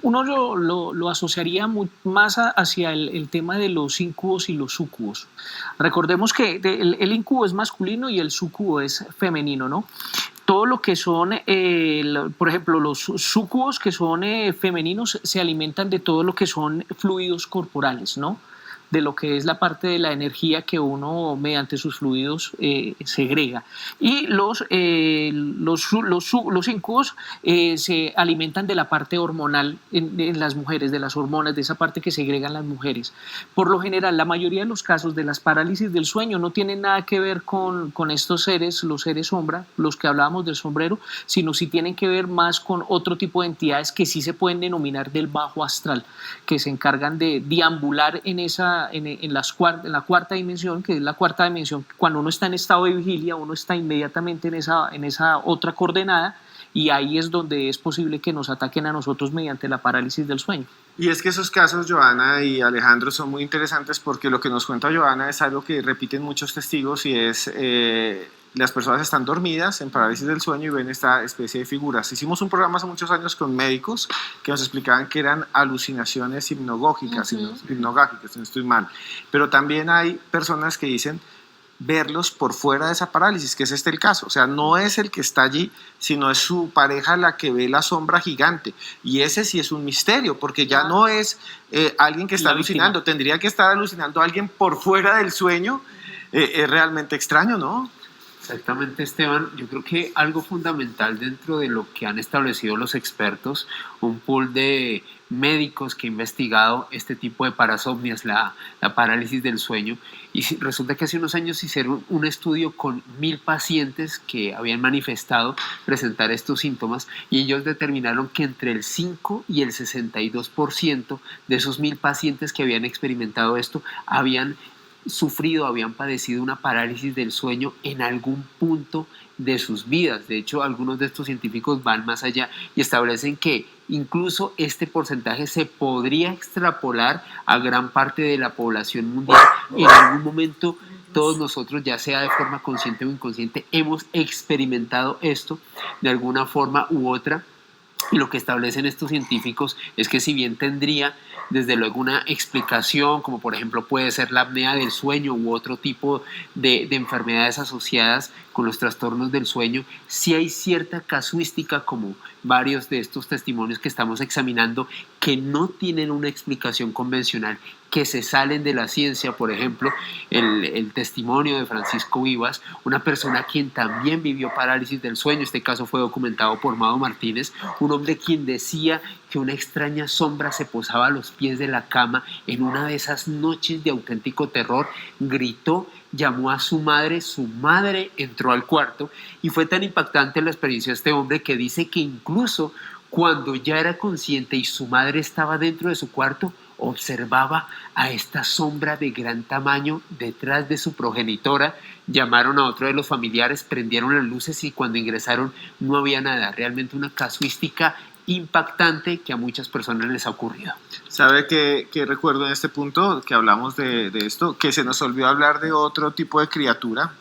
Uno lo asociaría más hacia el tema de los incubos y los súcubos. Recordemos que el incubo es masculino y el súcubo es femenino, ¿no? Todo lo que son, por ejemplo, los súcubos que son femeninos se alimentan de todo lo que son fluidos corporales, ¿no? de lo que es la parte de la energía que uno mediante sus fluidos segrega. Y los incubos se alimentan de la parte hormonal en las mujeres, de las hormonas, de esa parte que segregan las mujeres. Por lo general, la mayoría de los casos de las parálisis del sueño no tienen nada que ver con estos seres, los seres sombra, los que hablábamos del sombrero, sino sí tienen que ver más con otro tipo de entidades que sí se pueden denominar del bajo astral, que se encargan de deambular en la cuarta dimensión, que es la cuarta dimensión. Cuando uno está en estado de vigilia, uno está inmediatamente en esa otra coordenada, y ahí es donde es posible que nos ataquen a nosotros mediante la parálisis del sueño. Y es que esos casos, Joana y Alejandro, son muy interesantes porque lo que nos cuenta Joana es algo que repiten muchos testigos, y es las personas están dormidas en parálisis del sueño y ven esta especie de figuras. Hicimos un programa hace muchos años con médicos que nos explicaban que eran alucinaciones hipnogógicas, si no estoy mal. Pero también hay personas que dicen verlos por fuera de esa parálisis, que es el caso. O sea, no es el que está allí, sino es su pareja la que ve la sombra gigante. Y ese sí es un misterio, porque ya no es alguien que está alucinando. Tendría que estar alucinando a alguien por fuera del sueño. Es realmente extraño, ¿no? Exactamente, Esteban. Yo creo que algo fundamental dentro de lo que han establecido los expertos, un pool de médicos que ha investigado este tipo de parasomnias, la parálisis del sueño, y resulta que hace unos años hicieron un estudio con 1000 pacientes que habían manifestado presentar estos síntomas, y ellos determinaron que entre el 5 y el 62% de esos 1000 pacientes que habían experimentado esto habían padecido una parálisis del sueño en algún punto de sus vidas. De hecho, algunos de estos científicos van más allá y establecen que incluso este porcentaje se podría extrapolar a gran parte de la población mundial. En algún momento todos nosotros, ya sea de forma consciente o inconsciente, hemos experimentado esto de alguna forma u otra. Y lo que establecen estos científicos es que si bien tendría desde luego una explicación, como por ejemplo puede ser la apnea del sueño u otro tipo de enfermedades asociadas con los trastornos del sueño, sí hay cierta casuística, como varios de estos testimonios que estamos examinando, que no tienen una explicación convencional, que se salen de la ciencia. Por ejemplo, el testimonio de Francisco Vivas, una persona quien también vivió parálisis del sueño. Este caso fue documentado por Mado Martínez, un hombre quien decía que una extraña sombra se posaba a los pies de la cama en una de esas noches de auténtico terror. Gritó, llamó a su madre entró al cuarto, y fue tan impactante la experiencia de este hombre que dice que incluso cuando ya era consciente y su madre estaba dentro de su cuarto, observaba a esta sombra de gran tamaño detrás de su progenitora. Llamaron a otro de los familiares, prendieron las luces y cuando ingresaron no había nada. Realmente una casuística impactante que a muchas personas les ha ocurrido. ¿Sabe qué recuerdo en este punto que hablamos de esto? Que se nos olvidó hablar de otro tipo de criatura,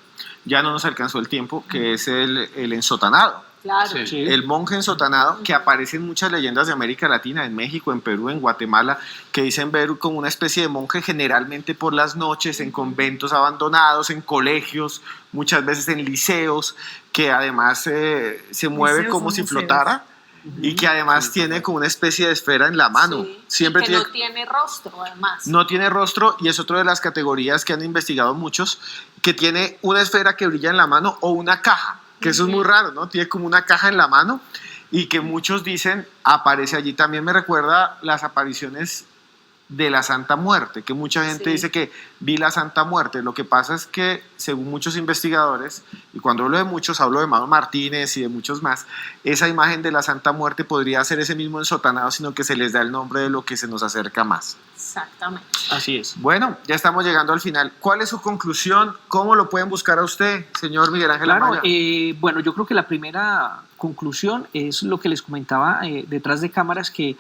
ya no nos alcanzó el tiempo, que es el ensotanado. Claro. Sí. El monje ensotanado, que aparece en muchas leyendas de América Latina, en México, en Perú, en Guatemala, que dicen ver como una especie de monje generalmente por las noches en conventos abandonados, en colegios, muchas veces en liceos, que además se mueve liceos como si flotara. Y que además tiene como una especie de esfera en la mano. Sí, siempre que no tiene rostro, además. No tiene rostro, y es otra de las categorías que han investigado muchos, que tiene una esfera que brilla en la mano o una caja, que eso es muy raro, ¿no? Tiene como una caja en la mano y que muchos dicen aparece allí. También me recuerda las apariciones de la Santa Muerte, que mucha gente dice que vi la Santa Muerte. Lo que pasa es que, según muchos investigadores, y cuando hablo de muchos, hablo de Mado Martínez y de muchos más, esa imagen de la Santa Muerte podría ser ese mismo ensotanado, sino que se les da el nombre de lo que se nos acerca más. Exactamente. Así es. Bueno, ya estamos llegando al final. ¿Cuál es su conclusión? ¿Cómo lo pueden buscar a usted, señor Miguel Ángel Amaya? Bueno, yo creo que la primera conclusión es lo que les comentaba detrás de cámaras, que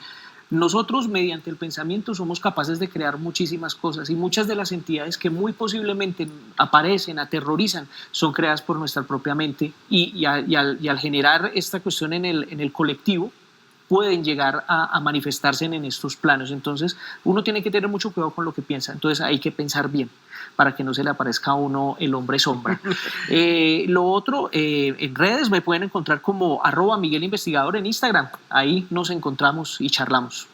nosotros mediante el pensamiento somos capaces de crear muchísimas cosas, y muchas de las entidades que muy posiblemente aparecen, aterrorizan, son creadas por nuestra propia mente, y al generar esta cuestión en el colectivo, pueden llegar a manifestarse en estos planos. Entonces uno tiene que tener mucho cuidado con lo que piensa. Entonces hay que pensar bien para que no se le aparezca a uno el hombre sombra. Lo otro, en redes me pueden encontrar como @MiguelInvestigador en Instagram. Ahí nos encontramos y charlamos.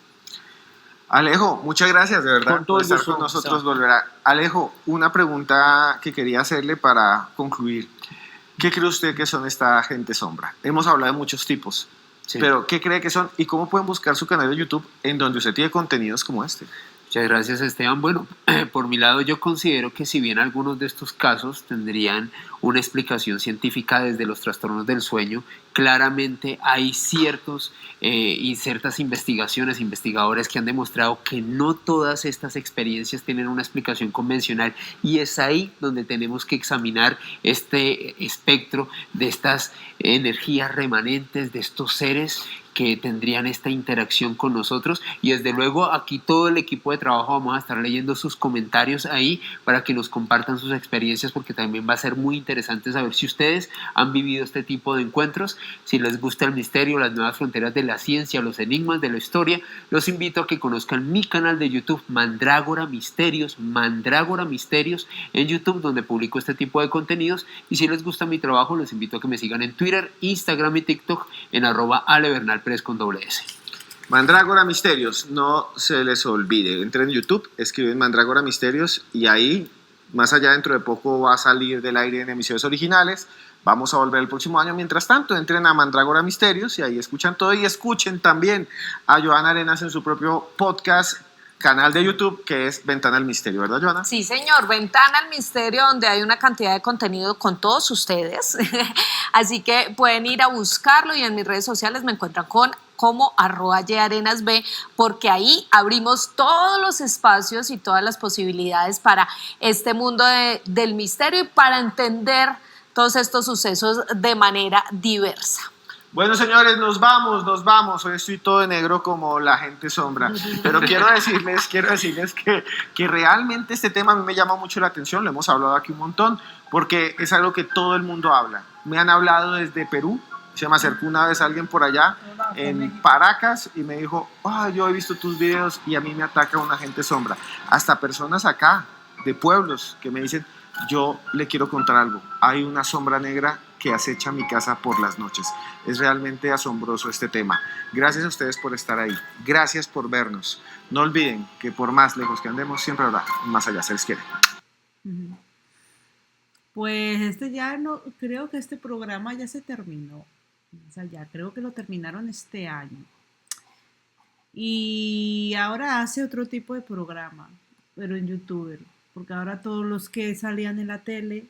Alejo, muchas gracias de verdad Con todo por el estar gusto, con nosotros. Seba. Volverá. Alejo, una pregunta que quería hacerle para concluir. ¿Qué cree usted que son esta gente sombra? Hemos hablado de muchos tipos, pero ¿qué cree que son y cómo pueden buscar su canal de YouTube en donde usted tiene contenidos como este? Muchas gracias, Esteban. Bueno, por mi lado yo considero que si bien algunos de estos casos tendrían una explicación científica desde los trastornos del sueño, claramente hay ciertas investigadores que han demostrado que no todas estas experiencias tienen una explicación convencional, y es ahí donde tenemos que examinar este espectro de estas energías remanentes, de estos seres que tendrían esta interacción con nosotros. Y desde luego aquí todo el equipo de trabajo vamos a estar leyendo sus comentarios ahí para que nos compartan sus experiencias, porque también va a ser muy interesante saber si ustedes han vivido este tipo de encuentros, si les gusta el misterio, las nuevas fronteras de la ciencia, los enigmas de la historia. Los invito a que conozcan mi canal de YouTube, Mandrágora Misterios en YouTube, donde publico este tipo de contenidos. Y si les gusta mi trabajo, los invito a que me sigan en Twitter, Instagram y TikTok en @alebernalpress con @S. Mandrágora Misterios, no se les olvide, entren en YouTube, escriben Mandrágora Misterios y ahí, más allá, dentro de poco va a salir del aire en emisiones originales. Vamos a volver el próximo año. Mientras tanto, entren a Mandrágora Misterios y ahí escuchan todo, y escuchen también a Joana Arenas en su propio podcast, canal de YouTube, que es Ventana al Misterio, ¿verdad, Joana? Sí, señor, Ventana al Misterio, donde hay una cantidad de contenido con todos ustedes. Así que pueden ir a buscarlo, y en mis redes sociales me encuentran como @yarenasb, porque ahí abrimos todos los espacios y todas las posibilidades para este mundo del misterio y para entender todos estos sucesos de manera diversa. Bueno, señores, nos vamos. Hoy estoy todo de negro como la gente sombra. Pero quiero decirles que realmente este tema a mí me llama mucho la atención. Lo hemos hablado aquí un montón, porque es algo que todo el mundo habla. Me han hablado desde Perú. Se me acercó una vez alguien por allá en Paracas y me dijo: yo he visto tus videos y a mí me ataca una gente sombra. Hasta personas acá, de pueblos, que me dicen: yo le quiero contar algo. Hay una sombra negra que acecha mi casa por las noches. Es realmente asombroso este tema. Gracias a ustedes por estar ahí. Gracias por vernos. No olviden que por más lejos que andemos, siempre habrá más allá. Se les quiere. Pues creo que este programa ya se terminó. O sea, ya creo que lo terminaron este año. Y ahora hace otro tipo de programa, pero en YouTube. Porque ahora todos los que salían en la tele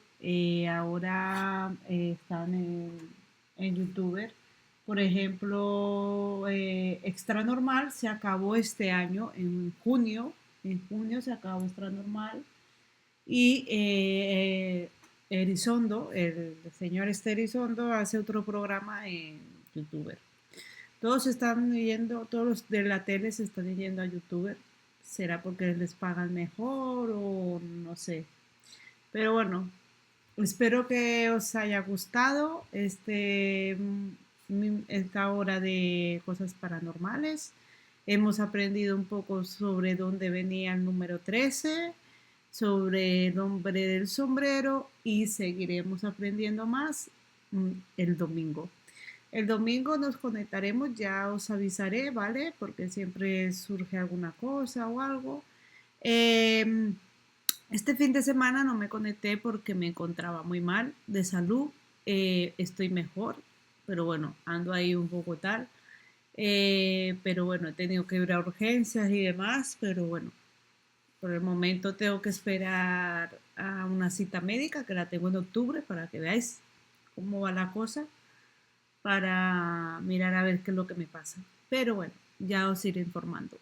ahora están en YouTube. Por ejemplo, Extra Normal se acabó este año, en junio se acabó Extra Normal. Y Elizondo, el señor Elizondo, hace otro programa en YouTube. Todos los de la tele se están yendo a YouTube. ¿Será porque les pagan mejor o no sé? Pero bueno, espero que os haya gustado esta hora de cosas paranormales. Hemos aprendido un poco sobre dónde venía el número 13, sobre el hombre del sombrero, y seguiremos aprendiendo más el domingo. El domingo nos conectaremos, ya os avisaré, ¿vale? Porque siempre surge alguna cosa o algo. Este fin de semana no me conecté porque me encontraba muy mal de salud. Estoy mejor, pero bueno, ando ahí un poco tal. Pero bueno, he tenido que ir a urgencias y demás, pero bueno, por el momento tengo que esperar a una cita médica que la tengo en octubre, para que veáis cómo va la cosa, para mirar a ver qué es lo que me pasa. Pero bueno, ya os iré informando.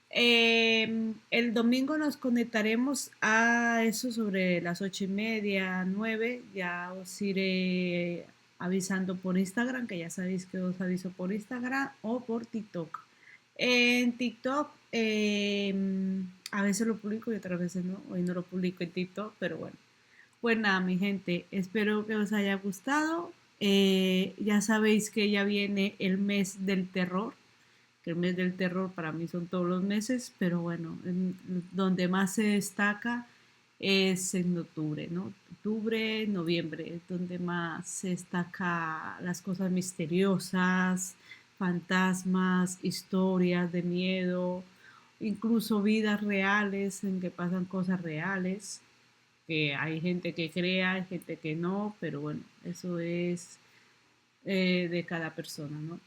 El domingo nos conectaremos a eso sobre las 8:30, 9. Ya os iré avisando por Instagram, que ya sabéis que os aviso por Instagram o por TikTok. En TikTok a veces lo publico y otras veces no. Hoy no lo publico en TikTok, pero bueno. Pues nada, mi gente, espero que os haya gustado. Ya sabéis que ya viene el mes del terror, que el mes del terror para mí son todos los meses, pero bueno, donde más se destaca es en octubre, ¿no? Octubre, noviembre, es donde más se destaca las cosas misteriosas, fantasmas, historias de miedo incluso vidas reales en que pasan cosas reales, que hay gente que crea, hay gente que no, pero bueno, eso es de cada persona, ¿no?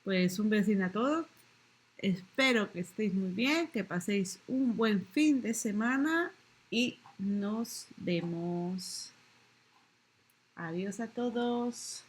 Pues un besito a todos. Espero que estéis muy bien, que paséis un buen fin de semana y nos vemos. Adiós a todos.